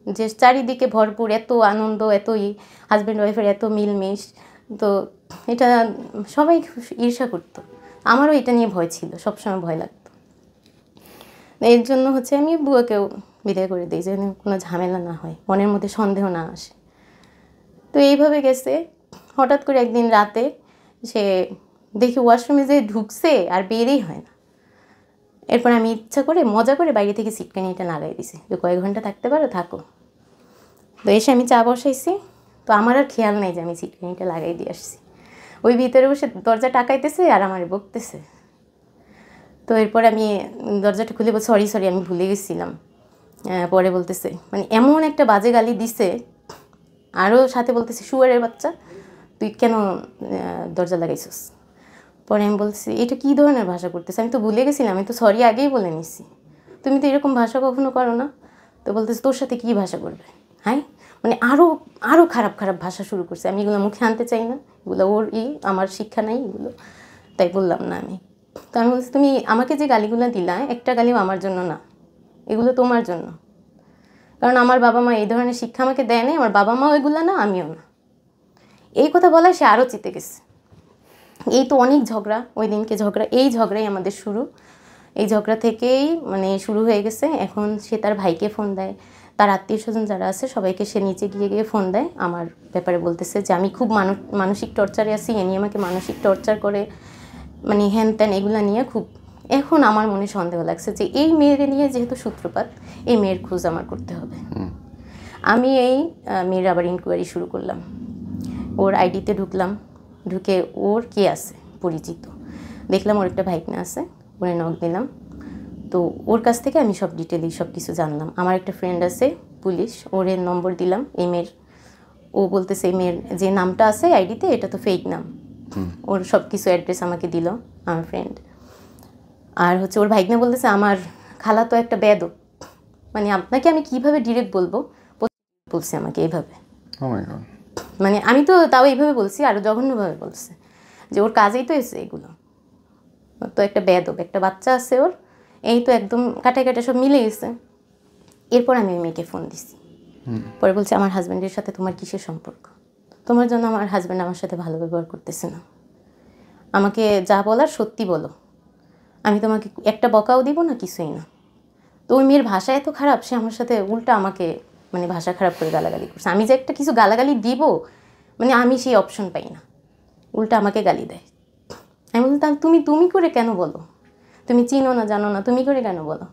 যে চারিদিকে ভরপুর এত আনন্দ, এতই হাজব্যান্ড ওয়াইফের এত মিলমিশ, তো এটা সবাই ঈর্ষা করতো। আমারও এটা নিয়ে ভয় ছিল, সবসময় ভয় লাগতো। এর জন্য হচ্ছে আমি বুয়াকেও বিদায় করে দিই, যেন কোনো ঝামেলা না হয়, মনের মধ্যে সন্দেহ না আসে। তো এইভাবে গেছে। হঠাৎ করে একদিন রাতে সে দেখি ওয়াশরুমে যে ঢুকছে আর বেরই হয় না। এরপর আমি ইচ্ছা করে মজা করে বাইরে থেকে সিটকানিটা লাগাই দিছি, যে কয়েক ঘন্টা থাকতে পারো থাকো। তো এসে আমি চা বসাইছি, তো আমার আর খেয়াল নেই যে আমি সিটকানিটা লাগাই দিয়ে আসছি। ওই ভিতরে বসে দরজা টাকাইতেছে আর আমার বকতেছে। তো এরপর আমি দরজাটা খুলে বলছি সরি সরি আমি ভুলে গেছিলাম। পরে বলতেছে, মানে এমন একটা বাজে গালি দিছে, আরও সাথে বলতেছে শুয়ারের বাচ্চা তুই কেন দরজা লাগাইছিস। পরে আমি বলছি এটা কী ধরনের ভাষা করতেছে, আমি তো ভুলে গেছিলাম, আমি তো সরি আগেই বলে নিছি, তুমি তো এরকম ভাষা কখনো করো না। তো বলতেছে তোর সাথে কী ভাষা করবে, হ্যাঁ, মানে আরও আরও খারাপ খারাপ ভাষা শুরু করছে। আমি এগুলো মুখে আনতে চাই না, এগুলো ওর আমার শিক্ষা নাই এগুলো, তাই বললাম না আমি। তো আমি বলছি তুমি আমাকে যে গালিগুলো দিলা একটা গালিও আমার জন্য না, এগুলো তোমার জন্য, কারণ আমার বাবা মা এই ধরনের শিক্ষা আমাকে দেয় নাই, আমার বাবা মাও এগুলো না, আমিও না। এই কথা বলায় সে আরও চিতে গেছে। এই তো অনেক ঝগড়া, ওই দিনকে ঝগড়া, এই ঝগড়াই আমাদের শুরু, এই ঝগড়া থেকেই মানে শুরু হয়ে গেছে। এখন সে তার ভাইকে ফোন দেয়, তার আত্মীয় স্বজন যারা আছে সবাইকে সে নিচে গিয়ে গিয়ে ফোন দেয়, আমার ব্যাপারে বলতেছে যে আমি খুব মানসিক টর্চারে আছি, এ নিয়ে আমাকে মানসিক টর্চার করে, মানে হ্যান ত্যান এগুলো নিয়ে খুব। এখন আমার মনে সন্দেহ লাগছে যে এই মেয়ের নিয়ে যেহেতু সূত্রপাত, এই মেয়ের খোঁজ আমার করতে হবে। আমি এই মেয়ের আবার ইনকোয়ারি শুরু করলাম, ওর আইডিতে ঢুকলাম, ঢুকে ওর কে আছে পরিচিত দেখলাম, ওর একটা ভাইকনা আছে, ওরে নক দিলাম। তো ওর কাছ থেকে আমি সব ডিটেলই সব কিছু জানলাম। আমার একটা ফ্রেন্ড আছে পুলিশ, ওর নম্বর দিলাম এই মেয়ের। ও বলতেছে এই মেয়ের যে নামটা আছে আইডিতে এটা তো ফেক নাম, ওর সব কিছু অ্যাড্রেস আমাকে দিল আমার ফ্রেন্ড। আর হচ্ছে ওর ভাইগনা বলতেছে আমার খালা তো একটা বেয়াদব, মানে আপনাকে আমি কিভাবে ডিরেক্ট বলবো, বলছে আমাকে এইভাবে। ও মাই গড। মানে আমি তো তাও এইভাবে বলছি, আরও জঘন্যভাবে বলছে যে ওর কাজেই তো এসে এগুলো, ওর তো একটা বেয়াদব, একটা বাচ্চা আছে ওর, এই তো একদম কাটায় কাটায় সব মিলে গেছে। এরপর আমি ওই মেয়েকে ফোন দিছি, পরে বলছে আমার হাজব্যান্ডের সাথে তোমার কিসের সম্পর্ক, তোমার জন্য আমার হাজব্যান্ড আমার সাথে ভালো ব্যবহার করতেছে না, আমাকে যা বলার সত্যি বলো, আমি তোমাকে একটা বকাও দিব না, কিছুই না। তো ওই মেয়ের ভাষা এত খারাপ, সে আমার সাথে উল্টা আমাকে মানে ভাষা খারাপ করে গালাগালি করছে। আমি যে একটা কিছু গালাগালি দিব, মানে আমি সেই অপশন পাই না, উল্টা আমাকে গালি দেয়। আমি বললাম তাহলে তুমি করে কেন বলো, তুমি চিনো না জানো না, তুমি করে কেন বলো।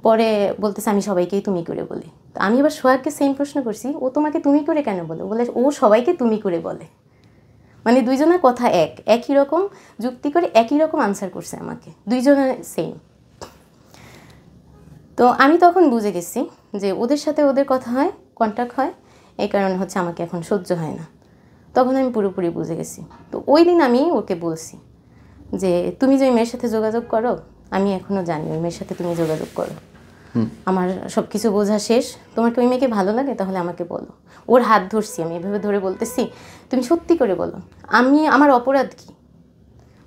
পরে বলতেছে আমি সবাইকেই তুমি করে বলি। তো আমি এবার সোহাগকে সেম প্রশ্ন করছি, ও তোমাকে তুমি করে কেন বলো, বলে ও সবাইকে তুমি করে বলে। মানে দুইজনের কথা একই রকম যুক্তি করে একই রকম আনসার করছে আমাকে, দুইজনের সেম। তো আমি তখন বুঝে গেছি যে ওদের সাথে ওদের কথা হয়, কন্ট্যাক্ট হয়, এই কারণে হচ্ছে আমাকে এখন সহ্য হয় না। তখন আমি পুরোপুরি বুঝে গেছি। তো ওই দিন আমি ওকে বলছি যে তুমি যে ওই মেয়ের সাথে যোগাযোগ করো, আমি এখনও জানি ওই মেয়ের সাথে তুমি যোগাযোগ করো, আমার সব কিছু বোঝা শেষ, তোমার কি ওই মেয়েকে ভালো লাগে তাহলে আমাকে বলো। ওর হাত ধরছি আমি, এভাবে ধরে বলতেছি তুমি সত্যি করে বলো, আমার অপরাধ কি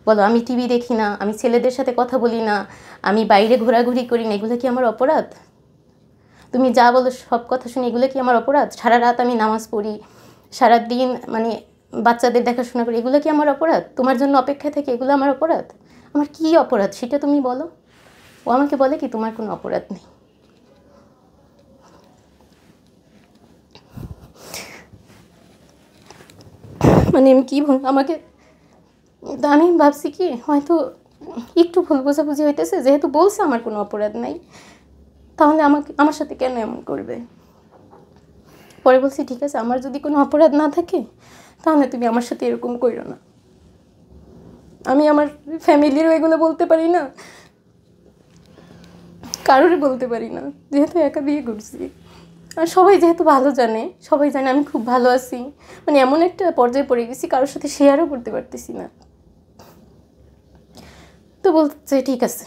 বলো, আমি টিভি দেখি না, আমি ছেলেদের সাথে কথা বলি না, আমি বাইরে ঘোরাঘুরি করি না, এগুলো কি আমার অপরাধ? তুমি যা বলো সব কথা শুনি, এগুলো কি আমার অপরাধ? সারা রাত আমি নামাজ পড়ি, সারাদিন মানে বাচ্চাদের দেখাশোনা করি, এগুলো কি আমার অপরাধ? তোমার জন্য অপেক্ষায় থাকি, এগুলো আমার অপরাধ? আমার কি অপরাধ সেটা তুমি বলো। ও আমাকে বলে কি তোমার কোনো অপরাধ নেই। মানে আমি কী আমাকে, তো আমি ভাবছি কি হয়তো একটু ভুল বোঝাবুঝি হইতেছে, যেহেতু বলছে আমার কোনো অপরাধ নাই, তাহলে আমার সাথে কেন এমন করবে। পরে বলছি ঠিক আছে, আমার যদি কোনো অপরাধ না থাকে তাহলে তুমি আমার সাথে এরকম করো না। আমি আমার ফ্যামিলিরও এগুলো বলতে পারি না, কারোরই বলতে পারি না, যেহেতু একা বিয়ে করছি। আর সবাই যেহেতু ভালো জানে, সবাই জানে আমি খুব ভালো আছি, মানে এমন একটা পর্যায়ে পড়ে গেছি কারোর সাথে শেয়ারও করতে পারতেছি না। তো বলছে ঠিক আছে,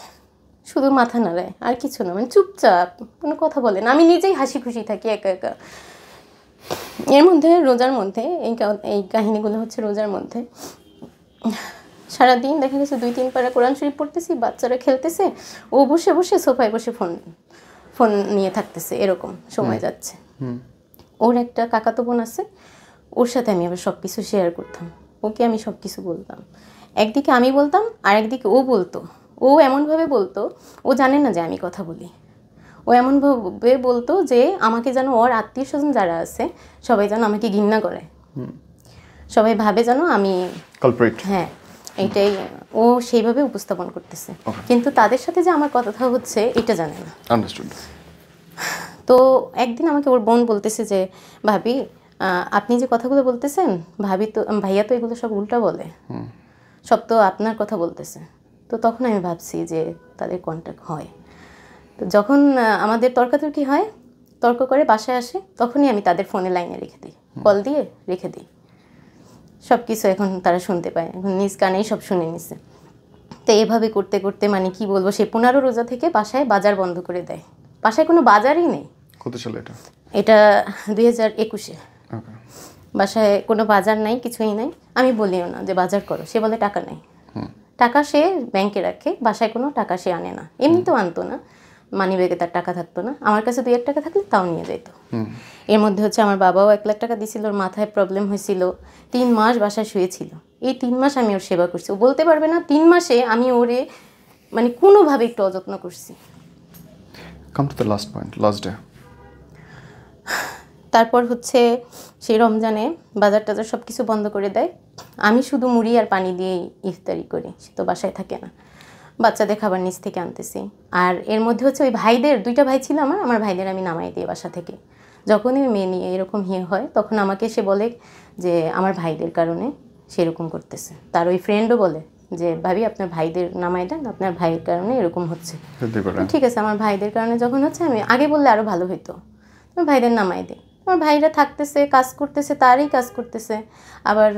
শুধু মাথা নাড়ায় আর কিছু না, মানে চুপচাপ কোনো কথা বলে না, আমি নিজেই হাসি খুশি থাকি একা একা। এর মধ্যে রোজার মধ্যে এই কাহিনীগুলো হচ্ছে রোজার মধ্যে সারাদিন দেখা গেছে 2-3 পারা কোরআন শরীফ পড়তেছি, বাচ্চারা খেলতেছে, ও বসে বসে সোফায় বসে ফোন নিয়ে থাকতেছে, এরকম সময় যাচ্ছে। ওর একটা কাকাতো বোন আছে, ওর সাথে আমি আবার সব কিছু শেয়ার করতাম, ওকে আমি সব কিছু বলতাম। একদিকে আমি বলতাম আর একদিকে ও বলতো। ও এমনভাবে বলতো, ও জানে না যে আমি কথা বলি, ও এমনভাবে বলতো যে আমাকে যেন ওর আত্মীয় স্বজন যারা আছে সবাই যেন আমাকে ঘৃণা করে, সবাই ভাবে যেন আমি কালপ্রিট। হ্যাঁ, এইটাই ও সেইভাবে উপস্থাপন করতেছে, কিন্তু তাদের সাথে যে আমার কথা হচ্ছে এটা জানে না। আন্ডারস্টুড। তো একদিন আমাকে ওর বোন বলতেছে যে ভাবি আপনি যে কথাগুলো বলতেছেন, ভাইয়া তো এগুলো সব উল্টা বলে, সব তো আপনার কথা বলতেছে। তো তখন আমি ভাবছি যে তাদের কন্ট্যাক্ট হয়। তো যখন আমাদের তর্কাতর্কি হয়, তর্ক করে বাসায় আসে, তখনই আমি তাদের ফোনে লাইনে রেখে দিই, কল দিয়ে রেখে দিই। সব কিছু এখন তারা শুনতে পায়, এখন নিজ কানেই সব শুনে নিছে। তো এভাবে করতে করতে মানে কি বলবো, সে 15 রোজা থেকে বাসায় বাজার বন্ধ করে দেয়, বাসায় কোনো বাজারই নেই। কত সালে এটা? এটা 2021-এ। বাসায় কোনো বাজার নাই, কিছুই নাই। আমি বলিও না যে বাজার করো, সে বলে টাকা নেই। টাকা সে ব্যাংকে রাখে, বাসায় কোনো টাকা সে আনে না, এমনিতেও আনতো না, মানি ব্যাগে তার টাকা থাকতো না, আমার কাছে 2-1 টাকা থাকলে তাও নিয়ে যেত। এর মধ্যে হচ্ছে আমার বাবাও 1 লাখ টাকা দিয়েছিল, ওর মাথায় প্রবলেম হয়েছিল, 3 মাস বাসায় শুয়েছিল। এই 3 মাস আমি ওর সেবা করছি, ও বলতে পারবে না 3 মাসে আমি ওরে মানে কোনোভাবে একটু অযত্ন করছি। Come to the last point, last day. তারপর হচ্ছে সেই রমজানে বাজার টাজার সব কিছু বন্ধ করে দেয়, আমি শুধু মুড়ি আর পানি দিয়েই ইফতারি করি, সে তো বাসায় থাকে না, বাচ্চাদের খাবার নিচ থেকে আনতেছি। আর এর মধ্যে হচ্ছে ওই ভাইদের 2টা ভাই ছিল আমার ভাইদের আমি নামাই দিই বাসা থেকে। যখনই মেয়ে নিয়ে এরকম হয় তখন আমাকে সে বলে যে আমার ভাইদের কারণে সেরকম করতেছে। তার ওই ফ্রেন্ডও বলে যে ভাবি আপনার ভাইদের নামাই দেন, আপনার ভাইয়ের কারণে এরকম হচ্ছে। ঠিক আছে, আমার ভাইদের কারণে যখন হচ্ছে, আমি আগে বললে আরও ভালো হতো, ভাইদের নামাই দিই। আমার ভাইরা থাকতেছে, কাজ করতেছে, তারই কাজ করতেছে। আবার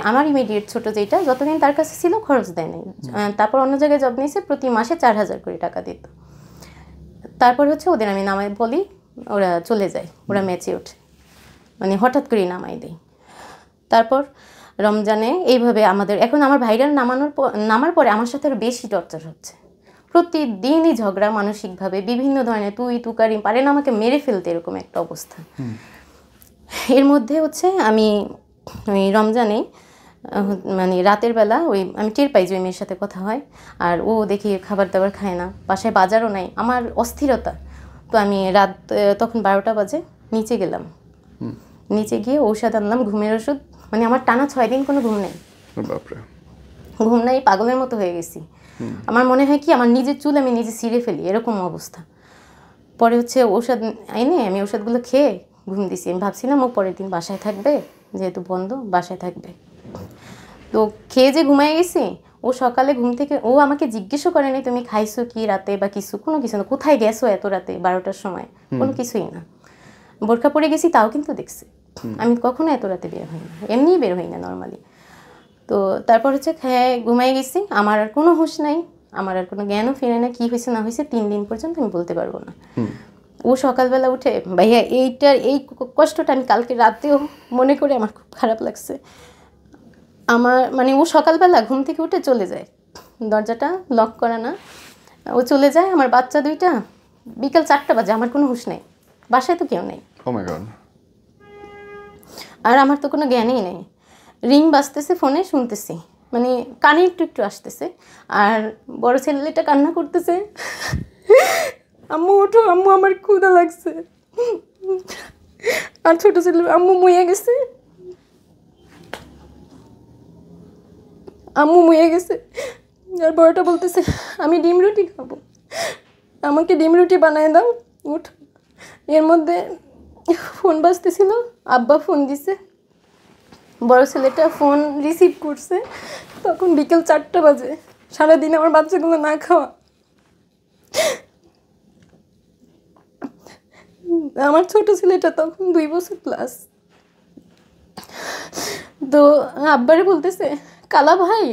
আমার ইমিডিয়েট ছোট যেটা যতদিন তার কাছে ছিল খরচ দেয় নাই। তারপর অন্য জায়গায় জব নিয়েছে, প্রতি মাসে 4,000 করে টাকা দিত। তারপর হচ্ছে ওদের আমি নামাই বলি, ওরা চলে যায়, ওরা মেচে ওঠে, মানে হঠাৎ করেই নামাই দেয়। তারপর রমজানে এইভাবে এখন আমার ভাইরা নামার পরে আমার সাথে আরও বেশি টর্চার হচ্ছে। প্রতিদিনই ঝগড়া, মানসিকভাবে বিভিন্ন ধরনের তুই তুকারি, পারে না আমাকে মেরে ফেলতে, এরকম একটা অবস্থা। এর মধ্যে হচ্ছে আমি ওই রমজানে মানে রাতের বেলা আমি টের পাই যে ওই মেয়ের সাথে কথা হয়, আর ও দেখি খাবার দাবার খায় না, বাসায় বাজারও নাই, আমার অস্থিরতা। তো আমি রাত তখন 12টা বাজে নিচে গেলাম, নিচে গিয়ে ঔষধ আনলাম, ঘুমের ওষুধ। মানে আমার টানা 6 দিন কোনো ঘুম নেই, ঘুম নাই, পাগলের মতো হয়ে গেছি। আমার মনে হয় কি আমার নিজের চুল আমি নিজে ছিঁড়ে ফেলি, এরকম অবস্থা। পরে হচ্ছে ঔষধ এনে আমি ওষুধগুলো খেয়ে ঘুম দিছি। আমি ভাবছিলাম ও পরের দিন বাসায় থাকবে, যেহেতু বন্ধ বাসায় থাকবে। তো খেয়ে যে ঘুমাই গেছি, ও সকালে ঘুম থেকে ও আমাকে জিজ্ঞেসও করেনি তুমি খাইছো কি রাতে বা কিছু, কোনো কিছু না। কোথায় গেছো এত রাতে 12টার সময়, কোনো কিছুই না। বোরকা পরে গেছি তাও কিন্তু দেখছি। আমি কখনো এত রাতে বের হই না, এমনিই বের হই না নর্মালি। তো তারপর হচ্ছে খেয়ে ঘুমাই গেছি, আমার আর কোনো হুঁশ নাই, আমার আর কোনো জ্ঞানও ফিরে না। কী হয়েছে না হয়েছে 3 দিন পর্যন্ত আমি বলতে পারবো না। ও সকালবেলা উঠে, ভাইয়া এই কষ্টটা আমি কালকে রাতেও মনে করে আমার খুব খারাপ লাগছে। আমার মানে ও সকালবেলা ঘুম থেকে উঠে চলে যায়, দরজাটা লক করা না, ও চলে যায়। আমার বাচ্চা 2টা, বিকাল 4টা বাজে, আমার কোনো হুঁশ নেই, বাসায় তো কেউ নেই। আর আমার তো কোনো জ্ঞানই নেই। রিং বাজতেছে, ফোনে শুনতেছি, মানে কানে একটু একটু আসতেছে। আর বড় ছেলেটা কান্না করতেছে, আম্মু ওঠো, আম্মু আমার ক্ষুধা লাগছে। আর ছোট ছেলে, আম্মু মুয়ে গেছে, আম্মু মুয়ে গেছে। আর বড়টা বলতেছে আমি ডিম রুটি খাবো, আমাকে ডিম রুটি বানায় দাও, উঠ। এর মধ্যে ফোন বাজতেছিল, আব্বা ফোন দিছে, বড় ছেলেটা ফোন রিসিভ করছে, তখন বিকেল 4টা বাজে। সারাদিন আমার বাচ্চাগুলো না খাওয়া। আমার ছোট ছেলেটা তখন 2 বছর প্লাস। তো আব্বারে বলতেছে কালা ভাই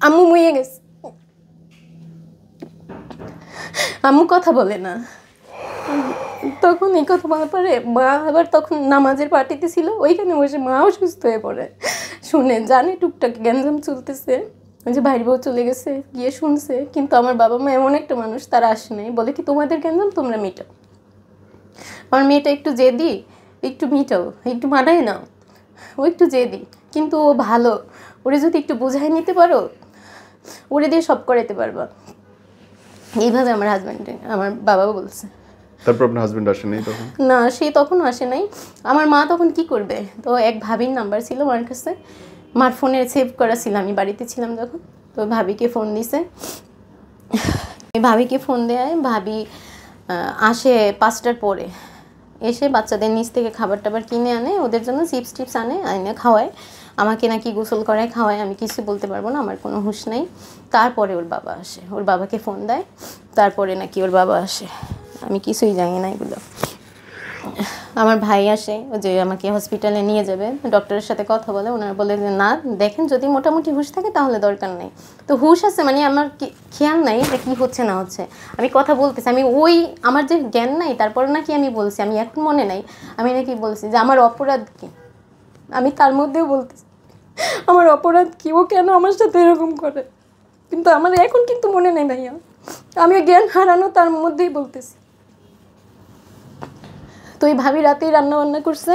আম্মু মুয়ে গেছে, আম্মু কথা বলে না। তখন এই কথা বলার পরে মা আবার তখন নামাজের পার্টিতে ছিল, ওইখানে বসে মাও সুস্থ হয়ে পড়ে, শুনে জানে টুকটাক গ্যাঞ্জাম চলতেছে, যে ভাইয়ের বউ চলে গেছে, গিয়ে শুনছে। কিন্তু আমার বাবা মা এমন একটা মানুষ, তারা আসে নাই, বলে কি তোমাদের গ্যাঞ্জাম তোমরা মেটাও, আমার মেয়েটা একটু জেদি, একটু মিটাও, একটু মানায় নাও। ও একটু জেদি, কিন্তু ও ভালো, ওরে যদি একটু বোঝাই নিতে পারো, ওরে দিয়ে সব করাইতে পারবা। এইভাবে আমার বাবা বলছে। তারপর আপনার হাজবেন্ড আসে নাই তখন? না, সে তখনও আসে নাই। আমার মা তখন কি করবে, তো এক ভাবির নাম্বার ছিল আমার কাছে, মার ফোনে সেভ করা ছিল, আমি বাড়িতে ছিলাম যখন। তো ভাবিকে ফোন দিছে, ভাবিকে ফোন দেয়, ভাবি আসে 5টার পরে, এসে বাচ্চাদের নিচ থেকে খাবার টাবার কিনে আনে, ওদের জন্য চিপস টিপস আনে খাওয়ায়, আমাকে নাকি গোসল করায় খাওয়ায়, আমি কিছু বলতে পারবো না, আমার কোনো হুঁশ নেই। তারপরে ওর বাবা আসে, ওর বাবাকে ফোন দেয়, তারপরে নাকি ওর বাবা আসে, আমি কিছুই জানি না এগুলো। আমার ভাই আসে, যে আমাকে হসপিটালে নিয়ে যাবে, ডক্টরের সাথে কথা বলে, ওনারা বলে যে না দেখেন, যদি মোটামুটি হুঁশ থাকে তাহলে দরকার নেই। তো হুঁশ আছে, মানে আমার খেয়াল নাই যে কী হচ্ছে না হচ্ছে, আমি কথা বলতেছি, আমি আমার যে জ্ঞান নাই, তারপর নাকি আমি বলছি, আমি এখন মনে নাই, আমি নাকি বলছি যে আমার অপরাধ কী, আমি তার মধ্যেও বলতেছি আমার অপরাধ কী, ও কেন আমার সাথে এরকম করে। কিন্তু আমার এখন কিন্তু মনে নেই ভাইয়া, আমি জ্ঞান হারানো তার মধ্যেই বলতেছি। তো এই ভাবি রাতেই রান্না বান্না করছে,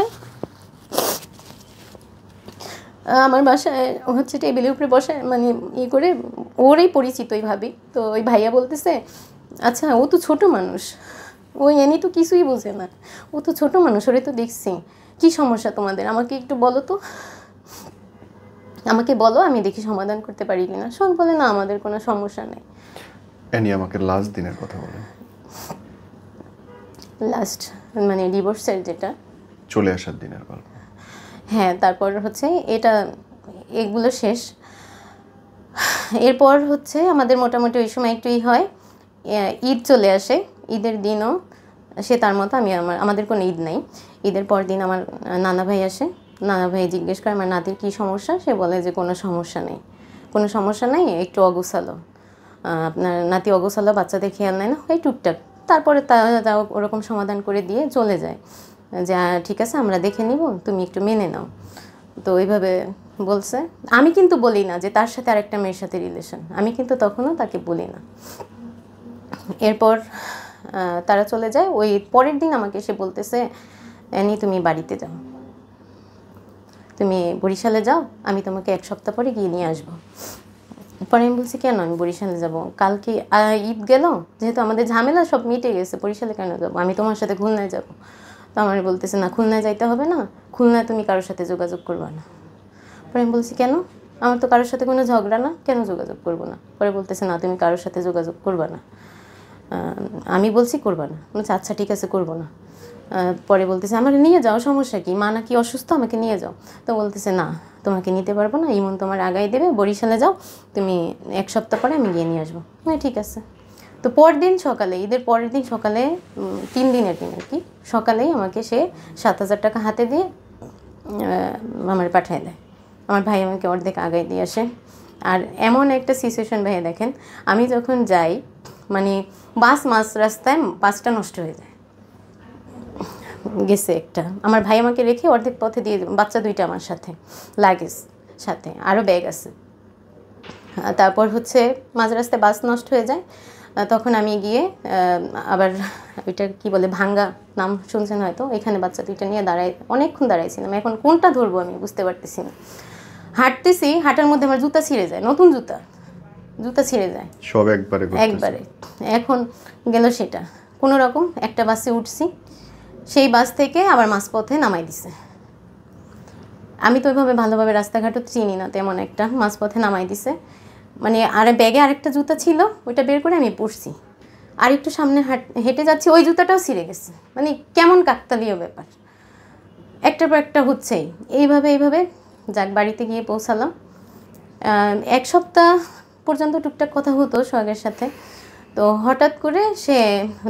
আমার বাসায় হচ্ছে টেবিলের উপরে বসে, মানে করে, ওরই পরিচিত ওই ভাবি। তো ওই ভাইয়া বলতেছে আচ্ছা ও তো ছোট মানুষ, ওই এনি তো কিছুই বোঝে না, ও তো ছোট মানুষ, ওরে তো দেখছি, কী সমস্যা তোমাদের আমাকে একটু বলো তো, আমাকে বলো, আমি দেখি সমাধান করতে পারি কিনা। সব বলে না আমাদের কোনো সমস্যা নেই। আমাকে লাস্ট দিনের কথা বলেন। লাস্ট মানে ডিভোর্সের যেটা চলে আসার দিনের গল্প। হ্যাঁ, তারপর হচ্ছে এগুলো শেষ। এরপর হচ্ছে আমাদের মোটামুটি ওই সময় একটুই হয়, ঈদ চলে আসে, ঈদের দিনও সে তার মতো, আমি আমাদের কোনো ঈদ নাই। ঈদের পর দিন আমার নানা ভাই আসে, নানা ভাই জিজ্ঞেস করে আমার নাতির কী সমস্যা, সে বলে যে কোনো সমস্যা নেই, কোনো সমস্যা নেই, একটু অগোছালো, আপনার নাতি অগোছালো, বাচ্চাদের খেয়াল নেয় না, এই টুকটাক। তারপরে তা ওরকম সমাধান করে দিয়ে চলে যায় যে ঠিক আছে আমরা দেখে নিব, তুমি একটু মেনে নাও। তো ওইভাবে বলছে। আমি কিন্তু বলি না যে তার সাথে আরেকটা মেয়ের সাথে রিলেশন, আমি কিন্তু তখনও তাকে বলি না। এরপর তারা চলে যায়। ওই পরের দিন আমাকে এসে বলতেছে, অ্যানি তুমি বাড়িতে যাও, তুমি বরিশালে যাও, আমি তোমাকে 1 সপ্তাহ পরে গিয়ে নিয়ে আসবো। পরে আমি বলছি কেন আমি বরিশালে যাব, কালকে ঈদ গেল, যেহেতু আমাদের ঝামেলা সব মিটে গেছে, বরিশালে কেন যাবো, আমি তোমার সাথে খুলনায় যাব। তো আমার বলতেছে না, খুলনায় যাইতে হবে না, খুলনায় তুমি কারোর সাথে যোগাযোগ করবা না। পরে আমি বলছি কেন, আমার তো কারোর সাথে কোনো ঝগড়া না, কেন যোগাযোগ করবো না। পরে বলতেছে না, তুমি কারোর সাথে যোগাযোগ করবা না। আমি বলছি করবা না, বলছি আচ্ছা ঠিক আছে করবো না। পরে বলতেছে আমাকে নিয়ে যাও, সমস্যা কি, মা নাকি অসুস্থ, আমাকে নিয়ে যাও। তো বলতেছে না তোমাকে নিতে পারবো না, ইমন তোমার আগাই দেবে, বরিশালে যাও, তুমি 1 সপ্তাহ পরে আমি গিয়ে নিয়ে আসবো। হ্যাঁ ঠিক আছে। তো পরদিন সকালে, ঈদের পরের দিন সকালে, 3 দিনের দিন আর কি, সকালেই আমাকে সে 7,000 টাকা হাতে দিয়ে আমার পাঠিয়ে দেয়। আমার ভাই আমাকে অর্ধেক আগায় দিয়ে আসে। আর এমন একটা সিচুয়েশন ভাইয়া দেখেন, আমি যখন যাই মানে বাস মাঝ রাস্তায় বাসটা নষ্ট হয়ে যায় গেছে একটা, আমার ভাই আমাকে রেখে অর্ধেক পথে দিয়ে, বাচ্চা 2টা আমার সাথে, লাগেজ সাথে, আরও ব্যাগ আছে। তারপর হচ্ছে মাঝ রাস্তায় বাস নষ্ট হয়ে যায়। তখন আমি গিয়ে আবার ওইটা কি বলে, ভাঙ্গা নাম শুনছেন হয়তো, এখানে বাচ্চা 2টা নিয়ে দাঁড়াই, অনেকক্ষণ দাঁড়াইছিলাম, এখন কোনটা ধরবো আমি বুঝতে পারতেছি না। হাঁটতেছি, হাঁটার মধ্যে আমার জুতা ছিঁড়ে যায়, নতুন জুতা ছিঁড়ে যায় সব একবারে। এখন গেল সেটা, কোনো রকম একটা বাসে উঠছি, সেই বাস থেকে আবার মাঝপথে নামাই দিছে। আমি তো ওইভাবে ভালোভাবে রাস্তাঘাটও চিনি না তেমন একটা, মাঝপথে নামাই দিছে। মানে আর ব্যাগে আরেকটা জুতা ছিল, ওইটা বের করে আমি পরছি, আর একটু সামনে হেঁটে যাচ্ছি, ওই জুতাটাও ছিঁড়ে গেছে। মানে কেমন কাকতালীয় ব্যাপার, একটার পর একটা হচ্ছেই। এইভাবে যাক বাড়িতে গিয়ে পৌঁছালাম। 1 সপ্তাহ পর্যন্ত টুকটাক কথা হতো সোহাগের সাথে। তো হঠাৎ করে সে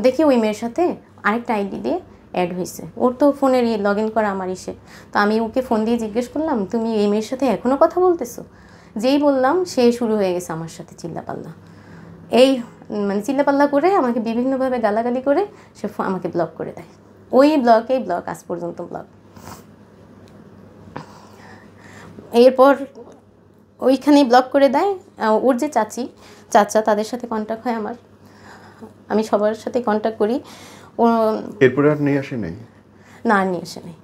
দেখি ওই মেয়ের সাথে আরেকটা আইডি দিয়ে অ্যাড হয়েছে, ওর তো ফোনের লগ ইন করা আমার ইসে। তো আমি ওকে ফোন দিয়ে জিজ্ঞেস করলাম, তুমি এই মেয়ের সাথে এখনও কথা বলতেছো? যেই বললাম সে শুরু হয়ে গেছে আমার সাথে চিল্লাপাল্লা, এই মানে চিল্লাপাল্লা করে আমাকে বিভিন্নভাবে গালাগালি করে সে আমাকে ব্লক করে দেয়। ওই ব্লক আজ পর্যন্ত ব্লক। এরপর ওইখানেই ব্লক করে দেয়। ওর যে চাচা তাদের সাথে কন্ট্যাক্ট হয় আমার, আমি সবার সাথে কন্ট্যাক্ট করি। ও এরপরে আর নিয়ে আসে নাই? না, আর নিয়ে আসে নাই।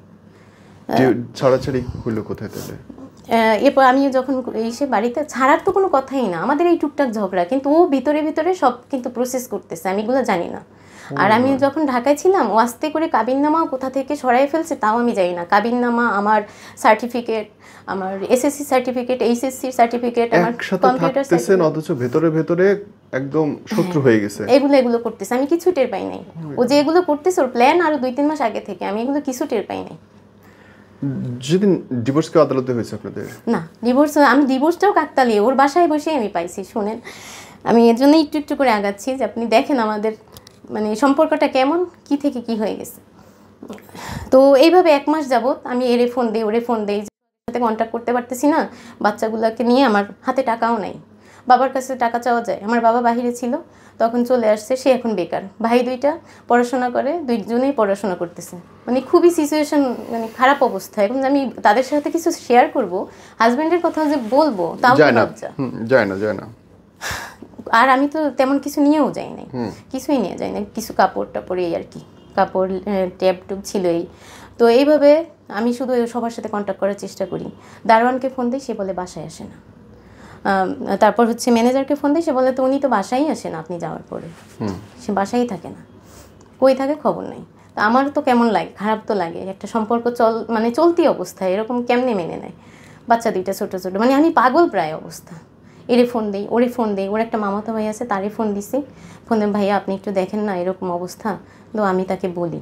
ছাড়াছাড়ি হইলো কোথায় তাহলে? এরপর আমি যখন এসে বাড়িতে, ছাড়ার তো কোনো কথাই না, আমাদের এই টুকটাক ঝগড়া, কিন্তু ও ভিতরে সব কিন্তু প্রসেস করতেছে, আমি এগুলো জানি না। আর আমি যখন ঢাকায় ছিলাম, ও আস্তে করে কাবিননামা কোথা থেকে সরাই ফেলছে তাও আমি জানি না। কাবিননামা, আমার সার্টিফিকেট, আমার এসএসসি সার্টিফিকেট, এইচএসসি সার্টিফিকেট, আমার কম্পিউটার সার্টিফিকেট, অথচ ভেতরে একদম শত্রু হয়ে গেছে। এগুলো করতেছে, আমি কিছু টের পাই নাই। ও যে এগুলো করতেছে, ওর প্ল্যান আরো 2-3 মাস আগে থেকে, আমি এগুলো কিছু টের পাই নাই। যেদিন ডিভোর্স কি আদালতে হয়েছে আপনাদের? না, আমি ডিভোর্সটাও কাকতালিয়ে ওর বাসায় বসে আমি পাইছি। শুনেন, আমি এর জন্য একটু করে আগাচ্ছি যে আপনি দেখেন আমাদের মানে সম্পর্কটা কেমন, কি থেকে কি হয়ে গেছে। তো এইভাবে 1 মাস যাবত আমি এরে ফোন দেই, ওরে ফোন দেই, সাথে কন্ট্যাক্ট করতে পারতেছি না। বাচ্চাগুলোকে নিয়ে আমার হাতে টাকাও নাই, বাবার কাছে টাকা চাওয়া যায়। আমার বাবা বাহিরে ছিল, তখন চলে আসছে, সে এখন বেকার। ভাই 2টা পড়াশোনা করে, 2জনেই পড়াশোনা করতেছে। মানে খুবই সিচুয়েশন, মানে খারাপ অবস্থা। এখন আমি তাদের সাথে কিছু শেয়ার করব, হাজব্যান্ডের কথা যে বলবো তাও লজ্জা, যায় না। আর আমি তো তেমন কিছু নিয়েও যাই নাই, কিছুই নিয়ে যাই না, কিছু কাপড় টাপড়, এই আর কি, কাপড় ট্যাব টুব ছিলই। তো এইভাবে আমি শুধু সবার সাথে কন্ট্যাক্ট করার চেষ্টা করি। দারোয়ানকে ফোন দিই, সে বলে বাসায় আসে না। তারপর হচ্ছে ম্যানেজারকে ফোন দিই, সে বলে তো উনি তো বাসায় আসে না আপনি যাওয়ার পরে, সে বাসায় থাকে না, কই থাকে খবর নাই। তো আমার তো কেমন লাগে, খারাপ তো লাগে। একটা সম্পর্ক মানে চলতি অবস্থায় এরকম কেমনে মেনে নেয়? বাচ্চা 2টা ছোট, মানে আমি পাগল প্রায় অবস্থা। এরে ফোন দেই, ওরে ফোন দেই, ওর একটা মামাতো ভাই আছে, তারে ফোন দিছি, ফোন দেন ভাইয়া আপনি একটু দেখেন না এরকম অবস্থা। তো আমি তাকে বলি